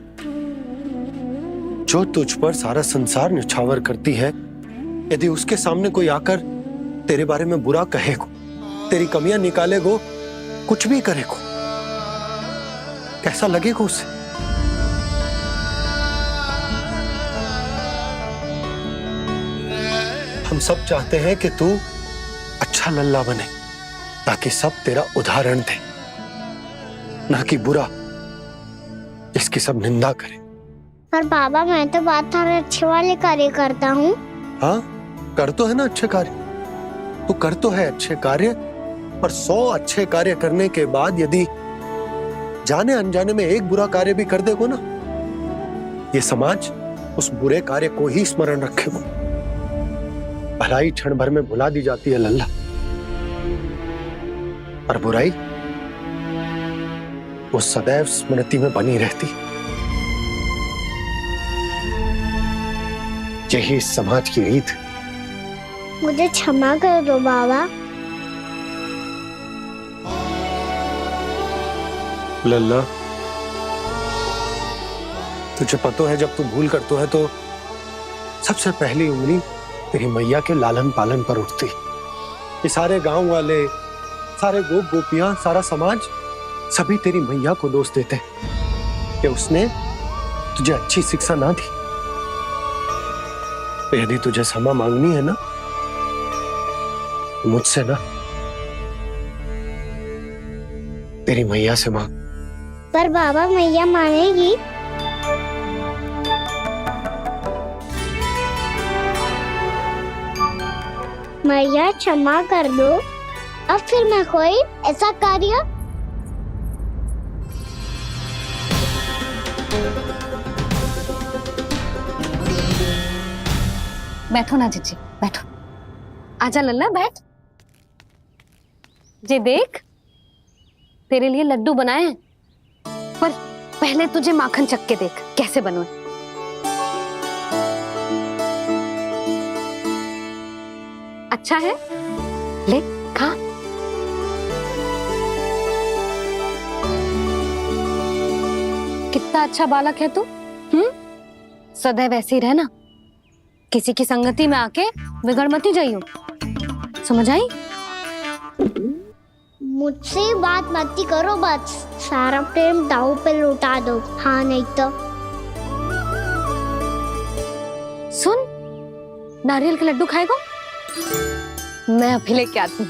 जो तुझ पर सारा संसार न्यौछावर करती है, यदि उसके सामने कोई आकर तेरे बारे में बुरा कहेगो, तेरी कमियां निकालेगो, कुछ भी करेगो, कैसा लगेगा उसे? हम सब चाहते हैं कि तू अच्छा लल्ला बने, ताकि सब तेरा उदाहरण दे, ना कि बुरा जिसकी सब निंदा करे। पर बाबा, मैं तो बात हर अच्छे वाले कार्य करता हूँ। हाँ, कर तो है ना अच्छे कार्य, तू कर तो है अच्छे कार्य, पर 100 अच्छे कार्य करने के बाद यदि जाने अनजाने में एक बुरा कार्य भी कर देगो ना, ये समाज उस बुरे कार्य को ही स्मरण रखेगा। भलाई क्षण भर में भुला दी जाती है लल्ला, और बुराई वो सदैव स्मृति में बनी रहती। यही इस समाज की रीत। मुझे क्षमा कर दो बाबा। लल्ला, तुझे पता है जब तू भूल करतो है तो सबसे पहली उंगली तेरी मैया के लालन पालन पर उठती। ये सारे गांव वाले, सारे गोप गोपियां, सारा समाज सभी तेरी मैया को दोष देते कि उसने तुझे अच्छी शिक्षा ना दी। तो यदि तुझे क्षमा मांगनी है ना, मुझसे ना, तेरी मैया से मांग। पर बाबा मैया मानेगी? मैया क्षमा कर दो। अब फिर मैं कोई ऐसा कार्य बैठो ना जीजी, बैठो। आजा लल्ला, बैठ। जे देख, तेरे लिए लड्डू बनाए हैं, पर पहले तुझे माखन चख के देख कैसे बने। अच्छा है, ले खा। कितना अच्छा बालक है तू। सदैव ऐसे ही रहना, किसी की संगति में आके बिगड़ मती जाइयो, समझ आई? मुझसे बात मत करो, बस सारा प्रेम दाव पे लौटा दो। हाँ नहीं तो सुन, नारियल के लड्डू खाएगा? मैं अभी लेके आती हूँ।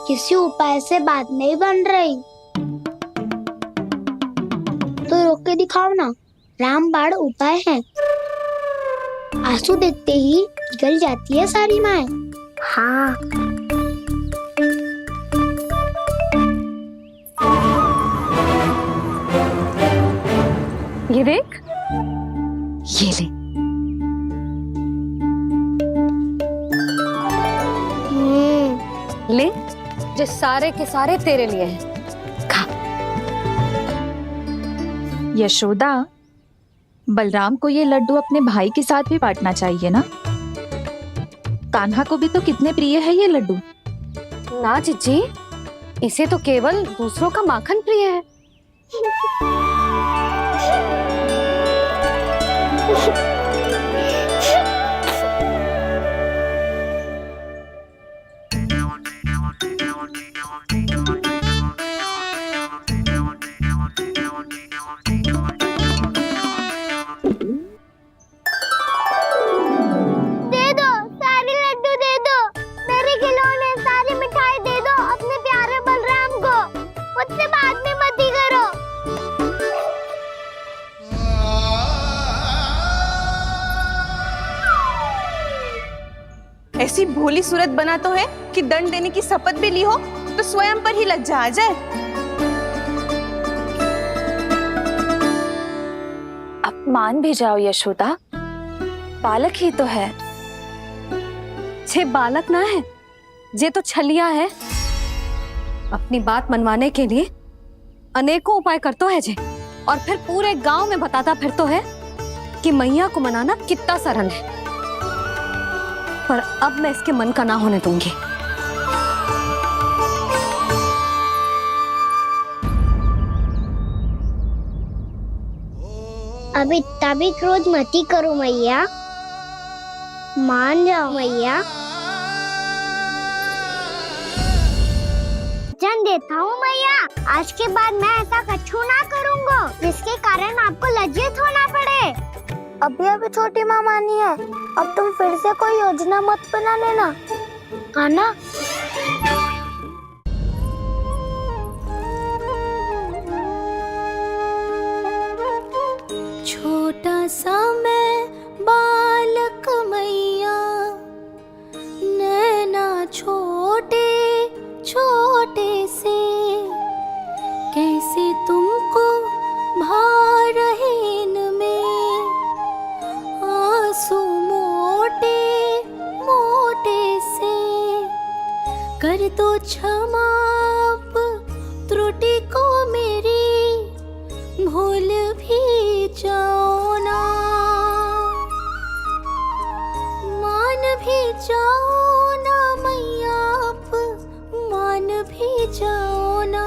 किसी उपाय से बात नहीं बन रही तो रोक के दिखाओ ना। रामबाण उपाय है। आंसू देखते ही पिघल जाती है सारी माए। हाँ, ये देख, ये ले। ले, जो सारे के सारे तेरे लिए हैं, खा। यशोदा, बलराम को ये लड्डू अपने भाई के साथ भी बांटना चाहिए ना। कान्हा को भी तो कितने प्रिय है ये लड्डू। ना जीजी, इसे तो केवल दूसरों का माखन प्रिय है। ऐसी भोली सूरत बना तो है कि दंड देने की शपथ भी ली हो तो स्वयं पर ही लज्जा आ जाए। अब मान भी जाओ यशोदा, बालक ही तो है। छे बालक ना है, जे तो छलिया है। अपनी बात मनवाने के लिए अनेकों उपाय करतो है जे, और फिर पूरे गांव में बताता फिरतो है कि मैया को मनाना कितना सरल है। पर अब मैं इसके मन का ना होने दूंगी। अब इतना भी क्रोध मती करो मैया, मान जाओ मैया। वचन देता हूँ मैया, आज के बाद मैं ऐसा कछु ना करूँगा जिसके कारण आपको लज्जित होना पड़े। अभी छोटी माँ मानी है, अब तुम फिर से कोई योजना मत बना लेना, हाँ ना? छोटा सा मैं बालक मैया, नैना छोटे छोटे कर दो क्षमा अब त्रुटि को मेरी, भूल भी जाओ ना, मान भी जाओ ना मैया, अब मान भी जाओ ना।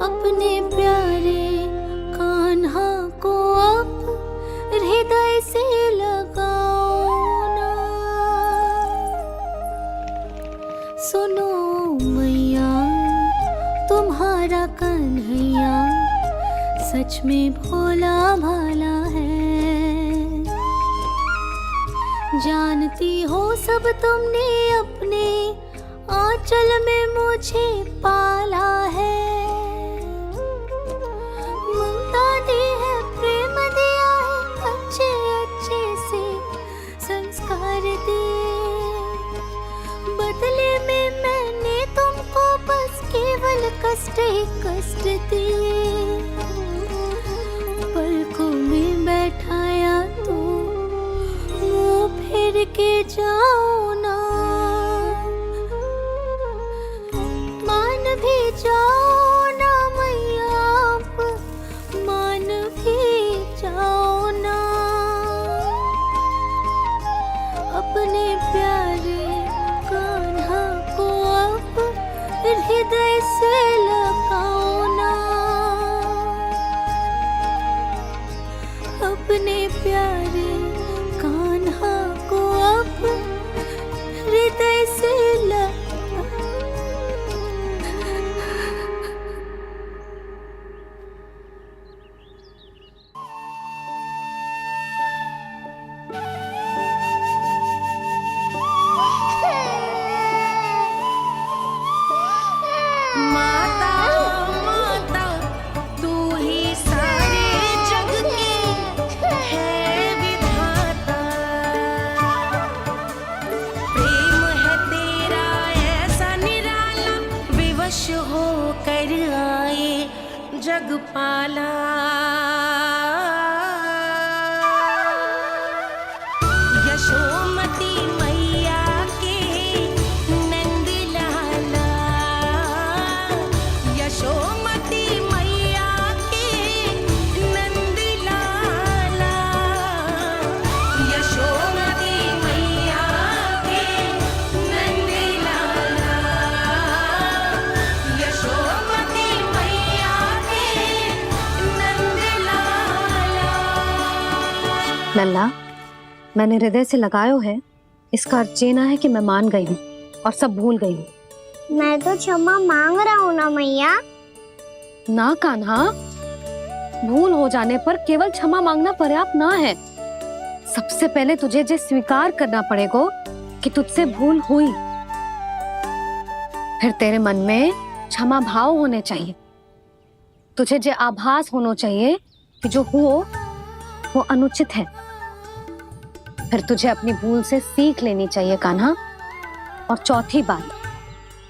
अपने प्यारे कान्हा को अब हृदय से लगाओ ना। सुनो मैया तुम्हारा कन्हैया सच में भोला भाला है। जानती हो सब तुमने अपने आंचल में मुझे पाला है। ममता दी है, प्रेम दिया है, अच्छे अच्छे से संस्कार दिए। बदले में मैंने तुमको बस केवल कष्ट ही कष्ट दिए। पलकों में बैठाया तो मुंह फेर के जाओ ना, मान भी जाओ ना मैया, मान भी जाओ ना। अपने प्यारे कान्हा को अब हृदय से लगाओ ना। अपने प्यारे कान्हा को अब हृदय से माता माता तू ही सारे जग की है विधाता। प्रेम है तेरा ऐसा निराला, विवश हो कर आए जग पाला। यशोमती मैया के नंद लाला, यशोमती मैया के नंद लाला, यशोमती मैया के नंद लाला, यशोमती मैया के नंद लाला। लल्ला, मैंने हृदय से लगायो है, इसका अर्थ ये ना है कि मैं मान गई हूँ और सब भूल गई हूँ। मैं तो क्षमा मांग रहा हूँ ना मैया। ना कान्हा, भूल हो जाने पर केवल क्षमा मांगना पर्याप्त ना है। सबसे पहले तुझे ये स्वीकार करना पड़ेगा कि तुझसे भूल हुई। फिर तेरे मन में क्षमा भाव होने चाहिए। तुझे ये आभास होना चाहिए कि जो हुआ वो अनुचित है। फिर तुझे अपनी भूल से सीख लेनी चाहिए कान्हा। और चौथी बात,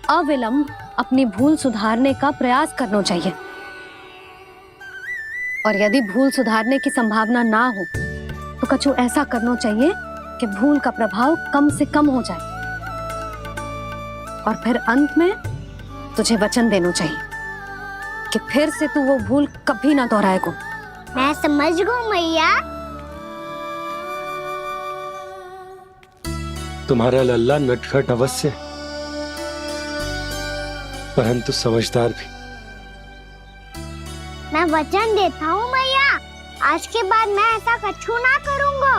अविलंब अपनी भूल सुधारने का प्रयास करना चाहिए। और यदि भूल सुधारने की संभावना ना हो तो कछु ऐसा करना चाहिए कि भूल का प्रभाव कम से कम हो जाए। और फिर अंत में तुझे वचन देना चाहिए कि फिर से तू वो भूल कभी ना दोहराएगा। मैं समझ गई मैया। तुम्हारा लल्ला नटखट अवश्य, परंतु समझदार भी। मैं वचन देता हूँ मैया, आज के बाद मैं ऐसा कछु ना करूँगा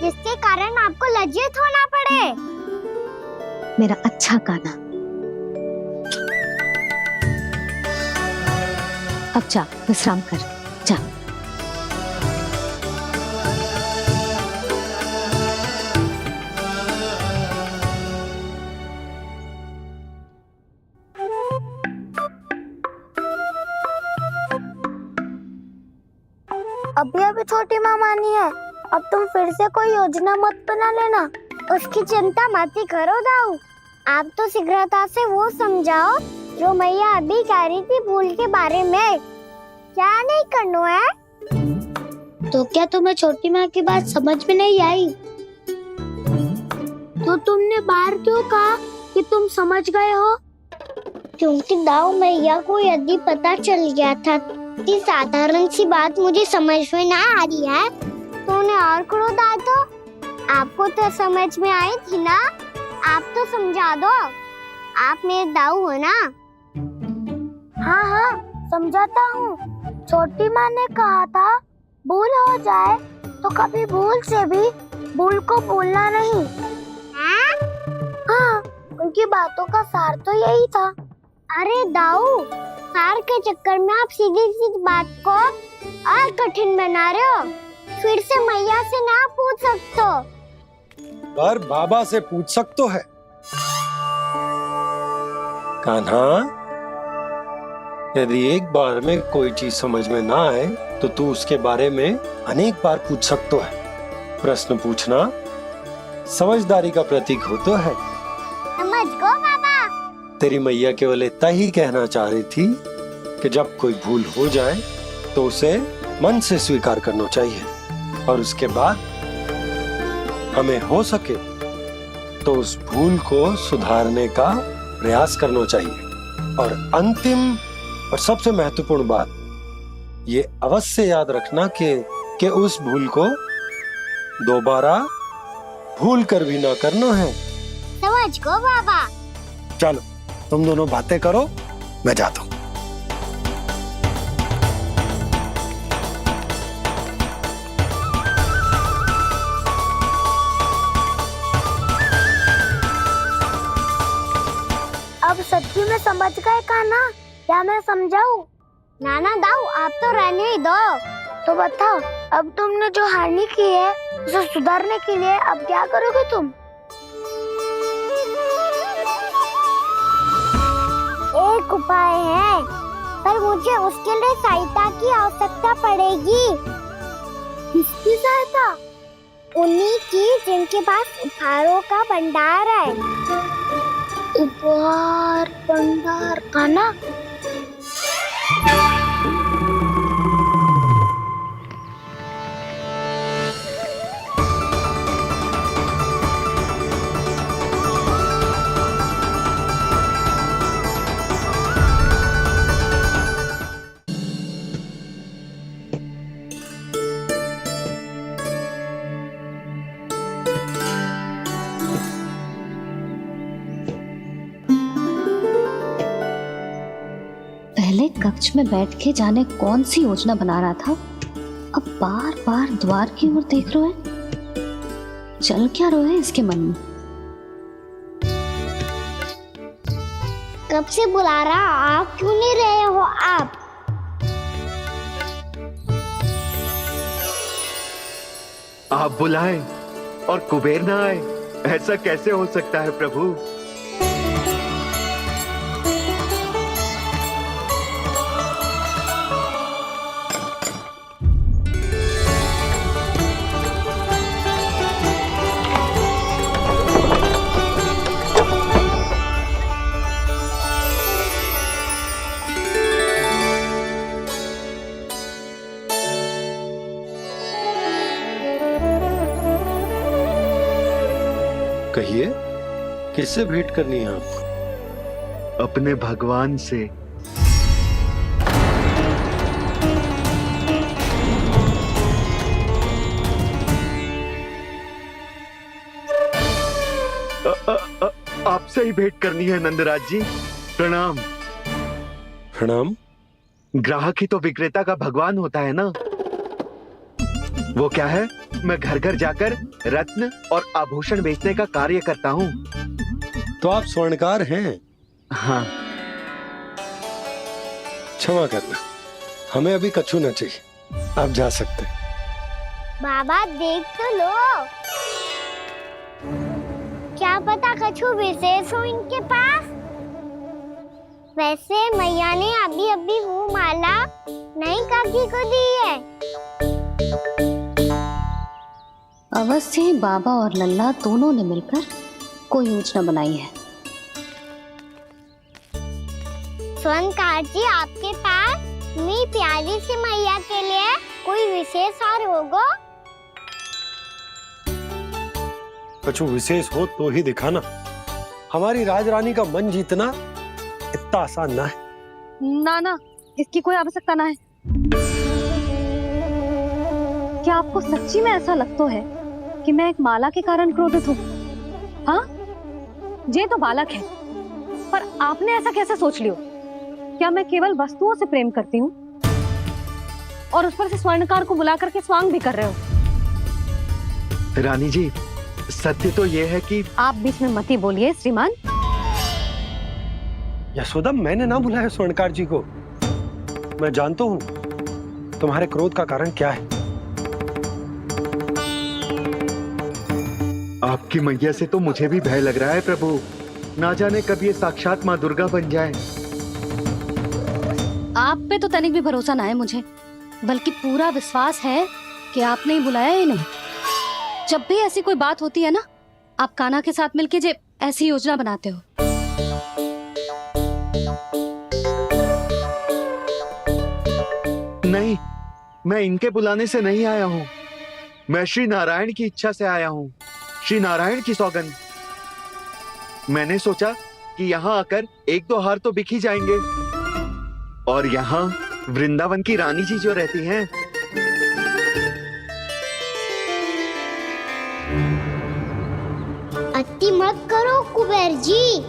जिसके कारण आपको लज्जित होना पड़े। मेरा अच्छा कान्हा, अब जा विश्राम कर, जा। अभी अभी छोटी माँ मानी है, अब तुम फिर से कोई योजना मत बना लेना। उसकी चिंता मत ही करो दाऊ। आप तो शीघ्रता से वो समझाओ जो मैया अभी कह रही थी भूल के बारे में। क्या नहीं करना है? तो क्या तुम्हें छोटी माँ की बात समझ में नहीं आई? तो बाहर क्यों कहा कि तुम समझ गए हो? क्योंकि दाऊ मैया को यदि पता चल गया था कि साधारण सी बात मुझे समझ में ना आ रही है तो उन्हें और क्रोध आया तो आपको तो समझ में आई थी ना, आप तो समझा दो, आप मेरे दाऊ हो ना। हाँ हाँ समझाता हूँ। छोटी माँ ने कहा था भूल हो जाए तो कभी भूल से भी भूल को भूलना नहीं। हाँ उनकी बातों का सार तो यही था। अरे दाऊ, सार के चक्कर में आप सीधी सीधी बात को और कठिन बना रहे हो। फिर से मैया से ना पूछ सकते हो, पर बाबा से पूछ सकते है। कान्हा, यदि एक बार में कोई चीज समझ में ना आए तो तू उसके बारे में अनेक बार पूछ सकते है। प्रश्न पूछना समझदारी का प्रतीक होता है। समझ गो बाबा। तेरी मैया केवल इतना ही कहना चाह रही थी कि जब कोई भूल हो जाए तो उसे मन से स्वीकार करना चाहिए और उसके बाद हमें हो सके तो उस भूल को सुधारने का प्रयास करना चाहिए। और अंतिम और सबसे महत्वपूर्ण बात ये अवश्य याद रखना कि उस भूल को दोबारा भूल कर भी ना करना है। समझ गो बाबा। चलो तुम दोनों बातें करो, मैं जाता हूँ। अब सच्ची में समझ गए कान्हा, क्या मैं समझाऊं? नाना दाऊ, आप तो रहने ही दो। तो बताओ, अब तुमने जो हानि की है उसे सुधारने के लिए अब क्या करोगे तुम? एक उपाय है, पर मुझे उसके लिए सहायता की आवश्यकता पड़ेगी। किसकी सहायता? उन्हीं की जिनके पास उपहारों का भंडार है। उपहार भंडार कान्हा? पहले कक्ष में बैठ के जाने कौन सी योजना बना रहा था, अब बार बार द्वार की ओर देख रहे हैं। चल क्या रहे इसके मन में? कब से बुला रहा, आप क्यों नहीं रहे हो? आप बुलाएं और कुबेर ना आए, ऐसा कैसे हो सकता है प्रभु? कहिए, किससे भेंट करनी है आपको? अपने भगवान से। आपसे ही भेंट करनी है नंदराज जी। प्रणाम। प्रणाम। ग्राहक ही तो विक्रेता का भगवान होता है ना। वो क्या है, मैं घर घर जाकर रत्न और आभूषण बेचने का कार्य करता हूँ। तो आप स्वर्णकार हैं? हाँ। क्षमा करना, हमें अभी कछु न चाहिए, आप जा सकते हैं। बाबा देख तो लो, क्या पता कछु विशेष हो इनके पास। वैसे मैया ने अभी अभी वो माला नई काकी को दी है। अवश्य ही बाबा और लल्ला दोनों ने मिलकर कोई योजना बनाई है। स्वर्णकार जी, आपके पास मेरी प्यारी सी मैया के लिए कोई विशेष हार होगा? कछु विशेष हो तो ही दिखाना। हमारी राजरानी का मन जीतना इतना आसान ना है। ना, इसकी कोई आवश्यकता ना है। क्या आपको सच्ची में ऐसा लगता है कि मैं एक माला के कारण क्रोधित हूँ? हाँ, ये तो बालक है, पर आपने ऐसा कैसे सोच लियो? क्या मैं केवल वस्तुओं से प्रेम करती हूँ और उस पर से स्वर्णकार को बुला करके स्वांग भी कर रहे हो? रानी जी, सत्य तो ये है कि आप बीच में मत ही बोलिए श्रीमान। यशोदा, मैंने ना बुलाया स्वर्णकार जी को। मैं जानता हूँ तुम्हारे क्रोध का कारण क्या है। आपकी मैया से तो मुझे भी भय लग रहा है प्रभु। ना जाने कब ये साक्षात माँ दुर्गा बन जाए। आप पे तो तनिक भी भरोसा ना है मुझे, बल्कि पूरा विश्वास है कि आपने ही बुलाया ही नहीं। जब भी ऐसी कोई बात होती है ना, आप कान्हा के साथ मिलके जे ऐसी योजना बनाते हो। नहीं, मैं इनके बुलाने से नहीं आया हूँ। मैं श्री नारायण की इच्छा से आया हूँ, श्री नारायण की सौगंध। मैंने सोचा कि यहाँ आकर एक दो हार तो बिक ही जाएंगे, और यहाँ वृंदावन की रानी जी जो रहती हैं। अति मत करो कुबेर जी।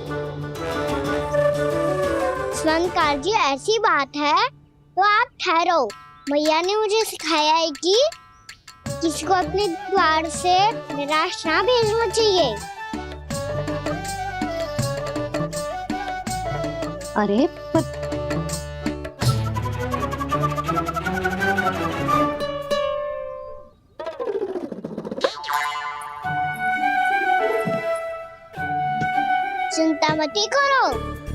स्वर्णकार जी, ऐसी बात है तो आप ठहरो। मैया ने मुझे सिखाया है कि किसी को अपने द्वार से निराश ना भेजना चाहिए। अरे पर चिंता मत करो,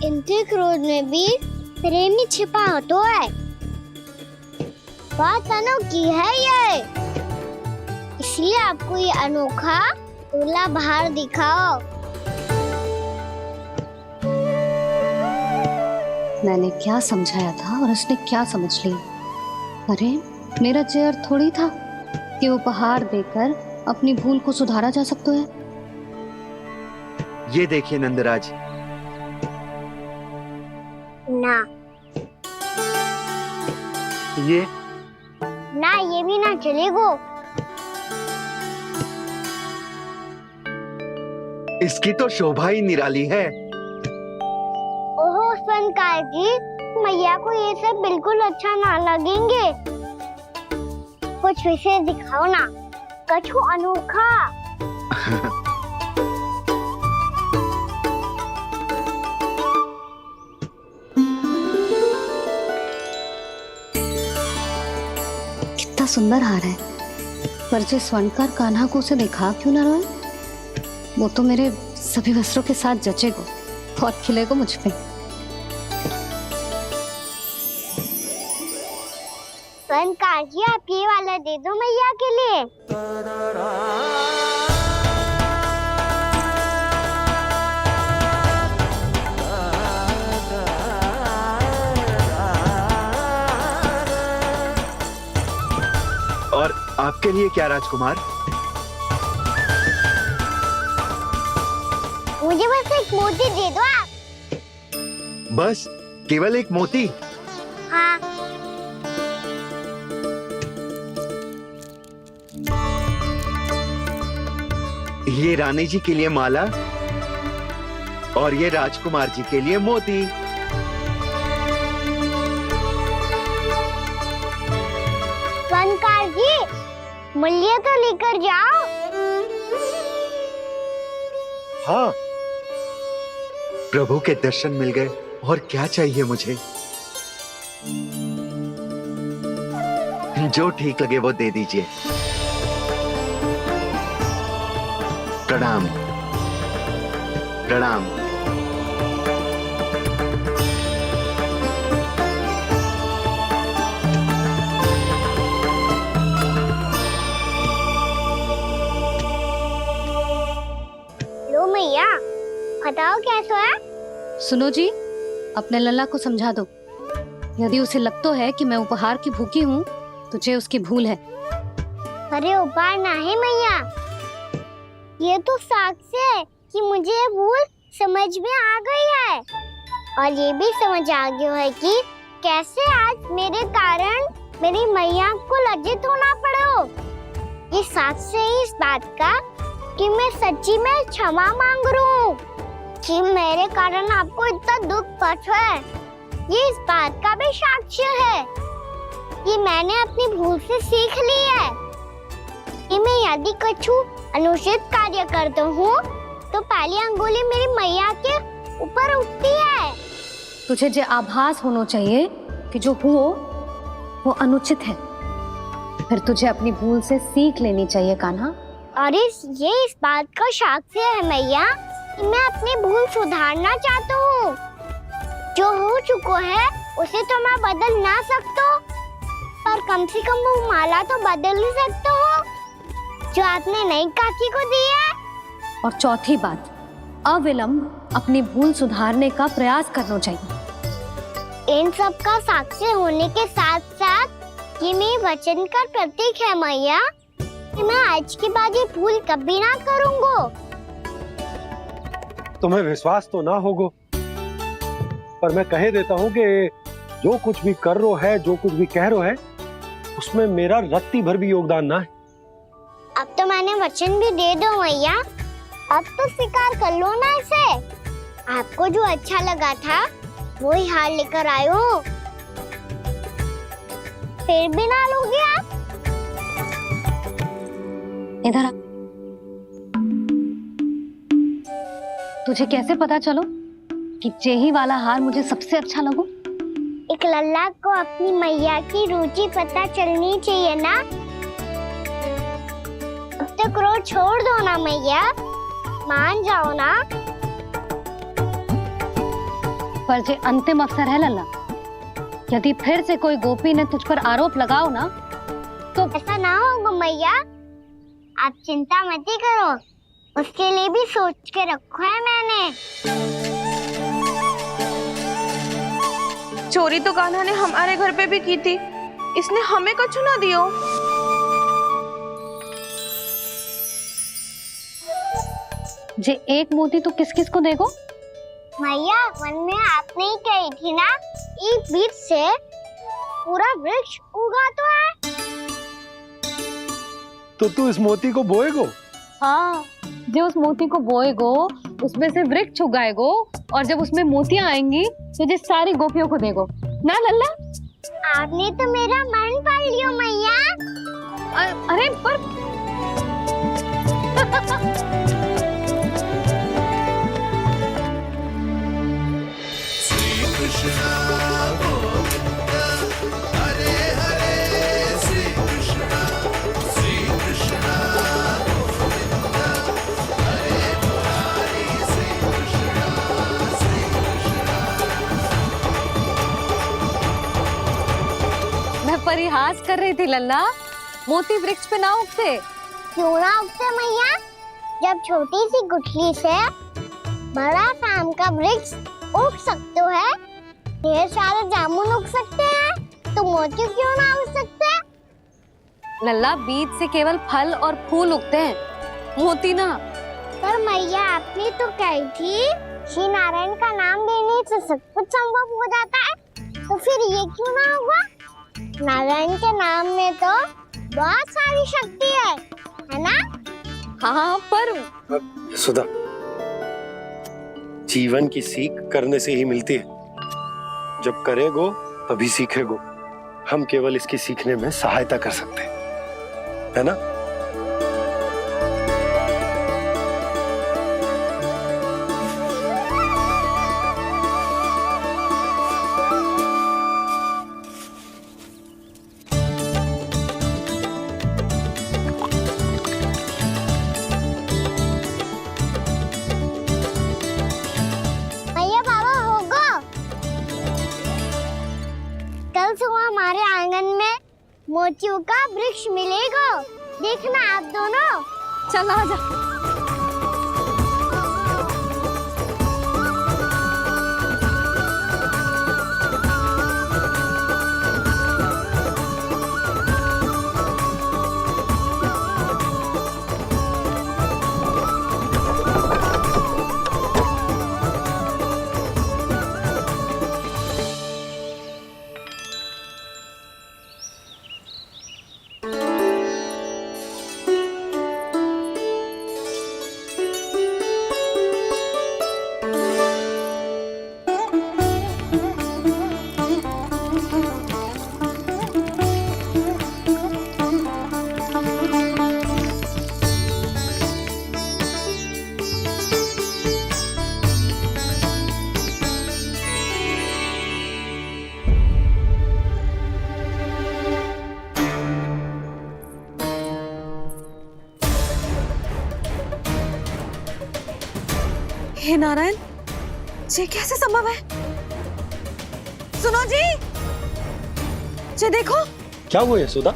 इनके क्रोध में भी प्रेम ही छिपा तो है। बात अनोखी है ये, इसलिए आपको ये अनोखा दूल्हा बाहर दिखाओ। मैंने क्या समझाया था और उसने क्या समझ लिया? अरे मेरा चेयर थोड़ी था कि उपहार देकर अपनी भूल को सुधारा जा सकता है। ये देखिए नंदराज। ना ये भी ना चलेगो। इसकी तो शोभा ही निराली है। ओहो स्वर्णकार जी, मैया को ये सब बिल्कुल अच्छा ना लगेंगे। कुछ विशेष दिखाओ ना, कछु अनोखा। कितना सुंदर हार है, पर जो स्वर्णकार कान्हा को उसे दिखा क्यों ना रोए? वो तो मेरे सभी वस्त्रों के साथ जचेगा और खिलेगा मुझ पे। स्वर्णकार जी, आप ये वाला दे दो मैया के लिए। और आपके लिए क्या राजकुमार? मुझे बस एक मोती दे दो आप। बस केवल एक मोती? हाँ। ये रानी जी के लिए माला और ये राजकुमार जी के लिए मोती। स्वर्णकार जी, मूल्य तो लेकर जाओ। हाँ, प्रभु के दर्शन मिल गए, और क्या चाहिए मुझे? जो ठीक लगे वो दे दीजिए। प्रणाम प्रणाम। लो मैया, बताओ कैसा है? सुनो जी, अपने लल्ला को समझा दो। यदि उसे लगता है कि मैं उपहार की भूखी हूँ, तो ये उसकी भूल है। अरे उपहार ना है मैया, ये तो साक्ष्य है कि मुझे ये भूल समझ में आ गई है और ये भी समझ आ गया है कि कैसे आज मेरे कारण मेरी मैया को लज्जित होना पड़ो। ये साक्ष्य है इस बात का कि मैं सच्ची में क्षमा मांग रहा हूँ कि मेरे कारण आपको इतना दुख पहुंचा है। ये इस बात का भी साक्ष्य है कि मैंने अपनी भूल से सीख ली है कि मैं यदि कुछ अनुचित कार्य करता हूँ तो पहली अंगुली मेरी मैया के ऊपर उठती है। तुझे जो आभास होना चाहिए कि जो हुआ वो अनुचित है, फिर तुझे अपनी भूल से सीख लेनी चाहिए कान्हा। और ये इस बात का साक्ष्य है मैया कि मैं अपनी भूल सुधारना चाहता हूँ। जो हो चुका है उसे तो मैं बदल ना सकता, पर कम से कम वो माला तो बदल ही सकता हूँ जो आपने नई काकी को दी है। और चौथी बात, अविलंब अपनी भूल सुधारने का प्रयास करना चाहिए। इन सब का साक्ष्य होने के साथ साथ ये मेरे वचन का प्रतीक है मैया कि मैं आज के बाद ये भूल कभी ना करूँगा। तुम्हें विश्वास तो ना होगो, पर मैं कह देता हूँ कि जो कुछ भी कर रो है, जो कुछ भी कह रो है, उसमें मेरा रत्ती भर भी योगदान ना है। अब तो मैंने वचन भी दे दो मैया, अब तो स्वीकार कर लो ना इसे। आपको जो अच्छा लगा था वही हार लेकर आयो, फिर भी ना लोगे आप? इधर आ। तुझे कैसे पता चलो कि जेही वाला हार मुझे सबसे अच्छा लगो? एक लल्ला को अपनी मैया की रुचि पता चलनी चाहिए ना। अब तक क्रोध छोड़ दो ना मैया, मान जाओ ना। पर जे अंतिम अवसर है लल्ला, यदि फिर से कोई गोपी ने तुझ पर आरोप लगाओ ना तो ऐसा ना होगा मैया, आप चिंता मत ही करो, उसके लिए भी सोच के रखा है मैंने। चोरी तो कान्हा ने हमारे घर पे भी की थी, इसने हमें कछु ना दियो। जे एक मोती तो किस किस को देगो? मैया मन में आपने ही कही थी ना, एक बीज से पूरा वृक्ष उगा तो है। तो तू इस मोती को बोएगो? हाँ, जो उस मोती को बोएगो उसमें से वृक्ष उगाएगो और जब उसमें मोतियां आएंगी तो जिस सारी गोपियों को देगो ना लल्ला। आपने तो मेरा मन पढ़ लियो मैया। अरे पर मैं परिहास कर रही थी लल्ला, मोती वृक्ष पे ना उगते। क्यों ना उगते मैया? जब छोटी सी गुठली से बड़ा आम का वृक्ष उग सकते है, ढेर सारे जामुन उग सकते हैं, तो मोती क्यों ना उग सकते? लल्ला, बीज से केवल फल और फूल उगते हैं, मोती ना। पर मैया आपने तो कही थी श्री नारायण का नाम लेने से सब कुछ संभव हो जाता है, तो फिर ये क्यों ना होगा? नारायण के नाम में तो बहुत सारी शक्ति है ना? हाँ, पर सुधा, जीवन की सीख करने से ही मिलती है। जब करेगो तभी सीखेगो। हम केवल इसकी सीखने में सहायता कर सकते हैं, है ना? भैया बाबा होगा, कल सुबह हमारे आंगन में मोतियों का वृक्ष मिलेगा, देखना आप दोनों। चल आजा। हे नारायण, ये कैसे संभव है? सुनो जी, ये देखो। क्या हुआ यशोदा?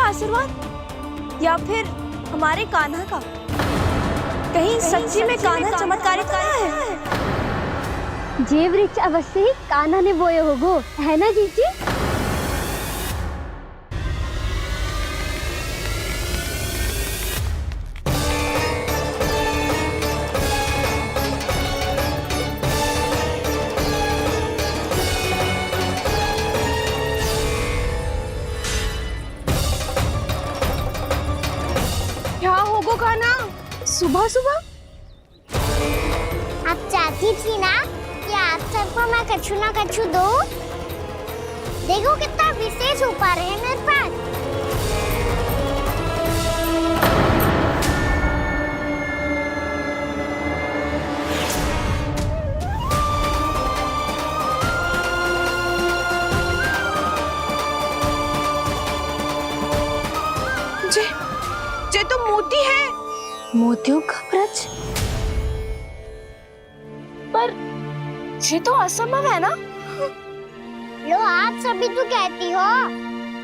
आशीर्वाद या फिर हमारे कान्हा का? कहीं सच्ची में कान्हा चमत्कारित आया है? जे वृक्ष अवश्य ही कान्हा ने बोए होगो, है ना जीजी? क्या होगो कान्हा सुबह सुबह? आप चाहती थी ना कि आप सबको मैं कछु ना कछु दूं? देखो कितना विशेष उपहार है मेरे पास। ये तो मोती है। मोतियों का ब्रज? पर ये तो असंभव है ना? लो आप सभी तो कहती हो,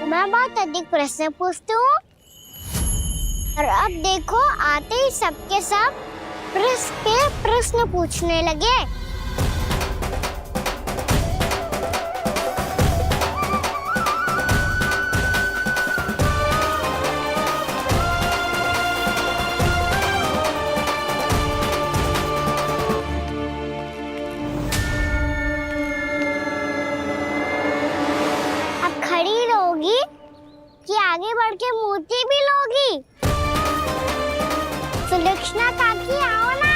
मैं बहुत अधिक प्रश्न पूछती हूँ, और अब देखो आते ही सबके सब प्रश्न पे प्रश्न पूछने लगे। कि आगे बढ़ के मोती भी लोगी? सुलक्षणा काकी आओ ना।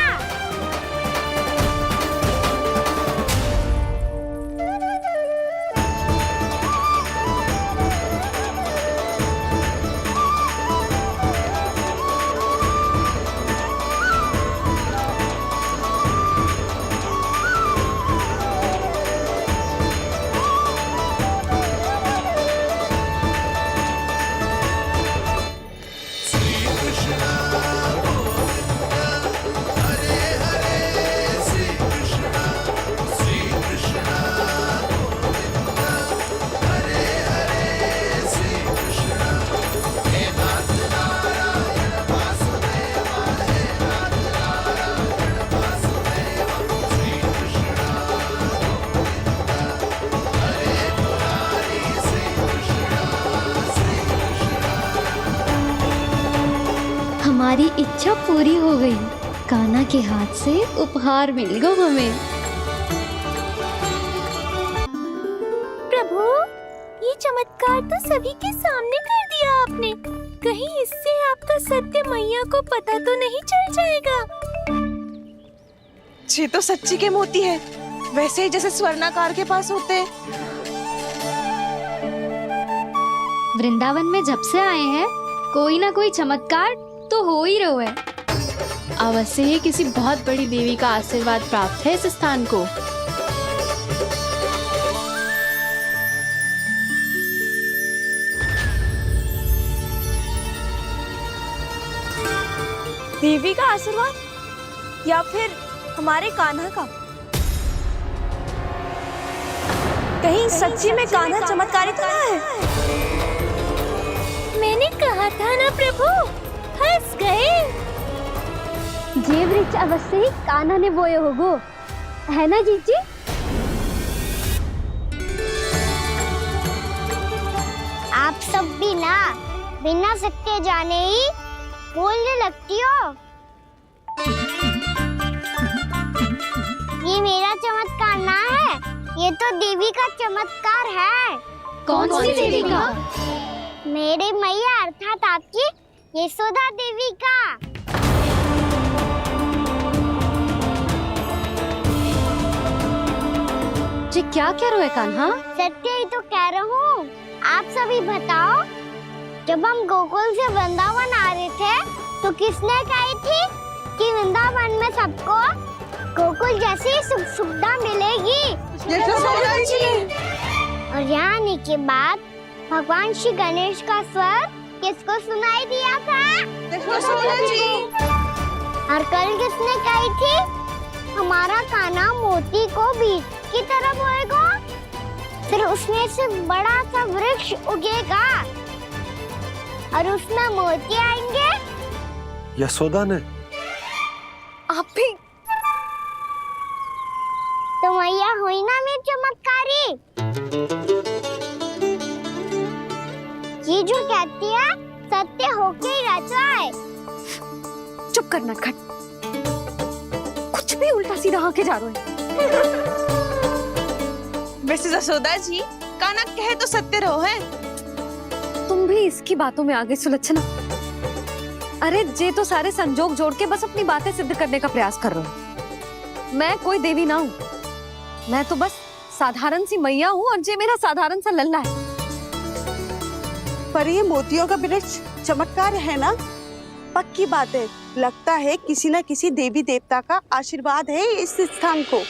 हमारी इच्छा पूरी हो गई। कान्हा के हाथ से उपहार मिल गया हमें। प्रभु, ये चमत्कार तो सभी के सामने कर दिया आपने। कहीं इससे आपका सत्य मैया को पता तो नहीं चल जाएगा? ये तो सच्ची के मोती है, वैसे ही जैसे स्वर्णाकार के पास होते हैं। वृंदावन में जब से आए हैं, कोई ना कोई चमत्कार तो हो ही रहा है। अवश्य ही किसी बहुत बड़ी देवी का आशीर्वाद प्राप्त है इस स्थान को। देवी का आशीर्वाद या फिर हमारे कान्हा का? कहीं सच्ची में कान्हा चमत्कारित आया है? मैंने कहा था ना प्रभु, फंस गए। जे वृक्ष अवश्य ही कान्हा ने बोए होगो, है ना जीजी? आप सब भी ना बिना सत्य जाने ही बोलने लगती हो। ये मेरा चमत्कार ना है, ये तो देवी का चमत्कार है। कौन सी देवी का? मेरे मैया अर्थात आपकी यशोदा देवी का। जी क्या कह रहे हो कान्हा? सत्य ही तो कह रहा हूँ। आप सभी बताओ, जब हम गोकुल से वृंदावन आ रहे थे तो किसने कही थी कि वृंदावन में सबको गोकुल जैसी सुख सुविधा मिलेगी? यशोदा जी ने। और यहाँ आने के बाद भगवान श्री गणेश का स्वर किसको सुनाई दिया था? यशोदा जी। और कल किसने कही थी हमारा कान्हा मोती को बीज की तरफ होएगा, फिर उसमें से बड़ा सा वृक्ष उगेगा और उसमें मोती आएंगे? यशोदा ने। आप भी तो मैया हुई ना मेरी चमत्कारी। ये जो कहती है सत्य होके ही रहता है। चुप करना खट, कुछ भी उल्टा सीधा आके जा रहे हैं। वैसे यशोदा जी, कान्हा कहे तो सत्य रहो है। तुम भी इसकी बातों में आगे सुलझना। अरे जे तो सारे संजोग जोड़ के बस अपनी बातें सिद्ध करने का प्रयास कर रहे हो। मैं कोई देवी ना हूँ, मैं तो बस साधारण सी मैया हूँ और जे मेरा साधारण सा लल्ला है। पर ये मोतियों का वृक्ष चमत्कार है ना? पक्की बात है, लगता है किसी न किसी देवी देवता का आशीर्वाद है इस स्थान को।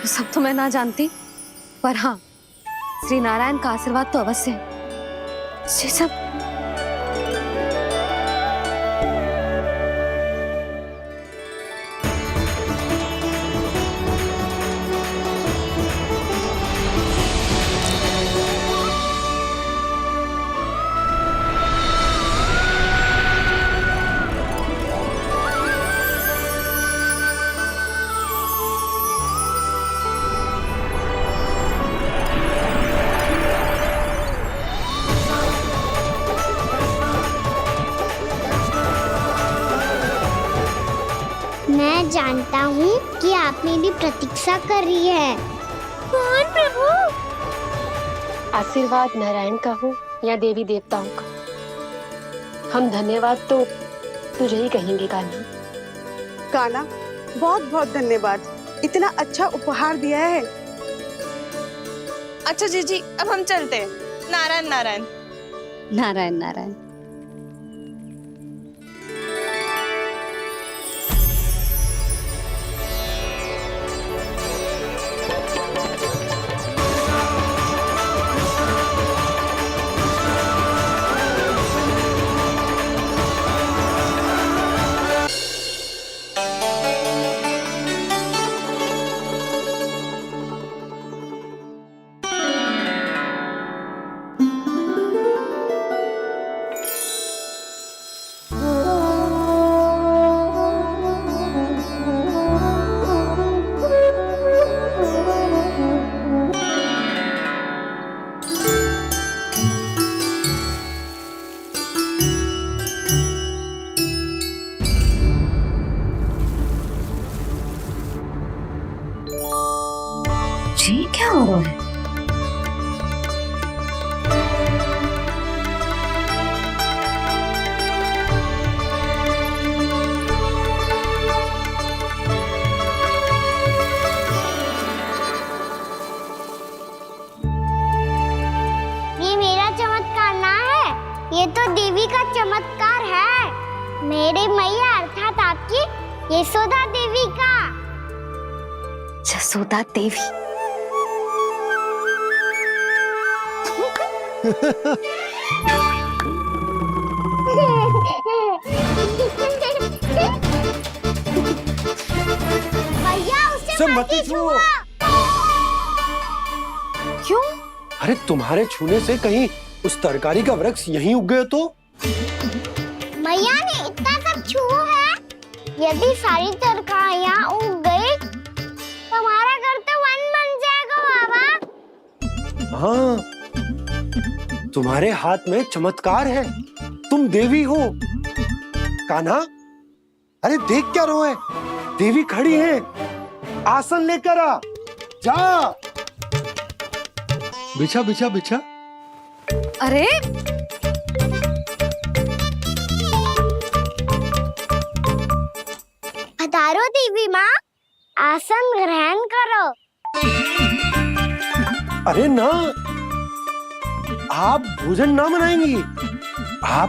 सब तो मैं ना जानती, पर हाँ, श्री नारायण का आशीर्वाद तो अवश्य है। ये सब मैं जानता हूँ कि आप मेरी प्रतीक्षा कर रही है। कौन प्रभु? आशीर्वाद नारायण का हो या देवी देवताओं का, हम धन्यवाद तो तुझे ही कहेंगे कान्हा। कान्हा, बहुत बहुत धन्यवाद, इतना अच्छा उपहार दिया है। अच्छा जीजी, अब हम चलते हैं। नारायण नारायण। नारायण नारायण। जी क्या हो रहा है? ये मेरा चमत्कार ना है, ये तो देवी का चमत्कार है, मेरे मैया अर्थात आपकी यशोदा देवी का। यशोदा देवी। भैया उसे मत छुओ। क्यों? अरे तुम्हारे छूने से कहीं उस तरकारी का वृक्ष यहीं उग गए तो? मैया ने इतना सब छुआ है, यदि सारी तरकारियां उग गई तो हमारा घर तो वन बन जाएगा बाबा। हाँ, तुम्हारे हाथ में चमत्कार है, तुम देवी हो। कान्हा, अरे देख क्या रोए, देवी खड़ी है, आसन लेकर आ, जा। बिछा बिछा बिछा। अरे पधारो देवी माँ, आसन ग्रहण करो। अरे ना, आप भोजन ना मनाएंगी, आप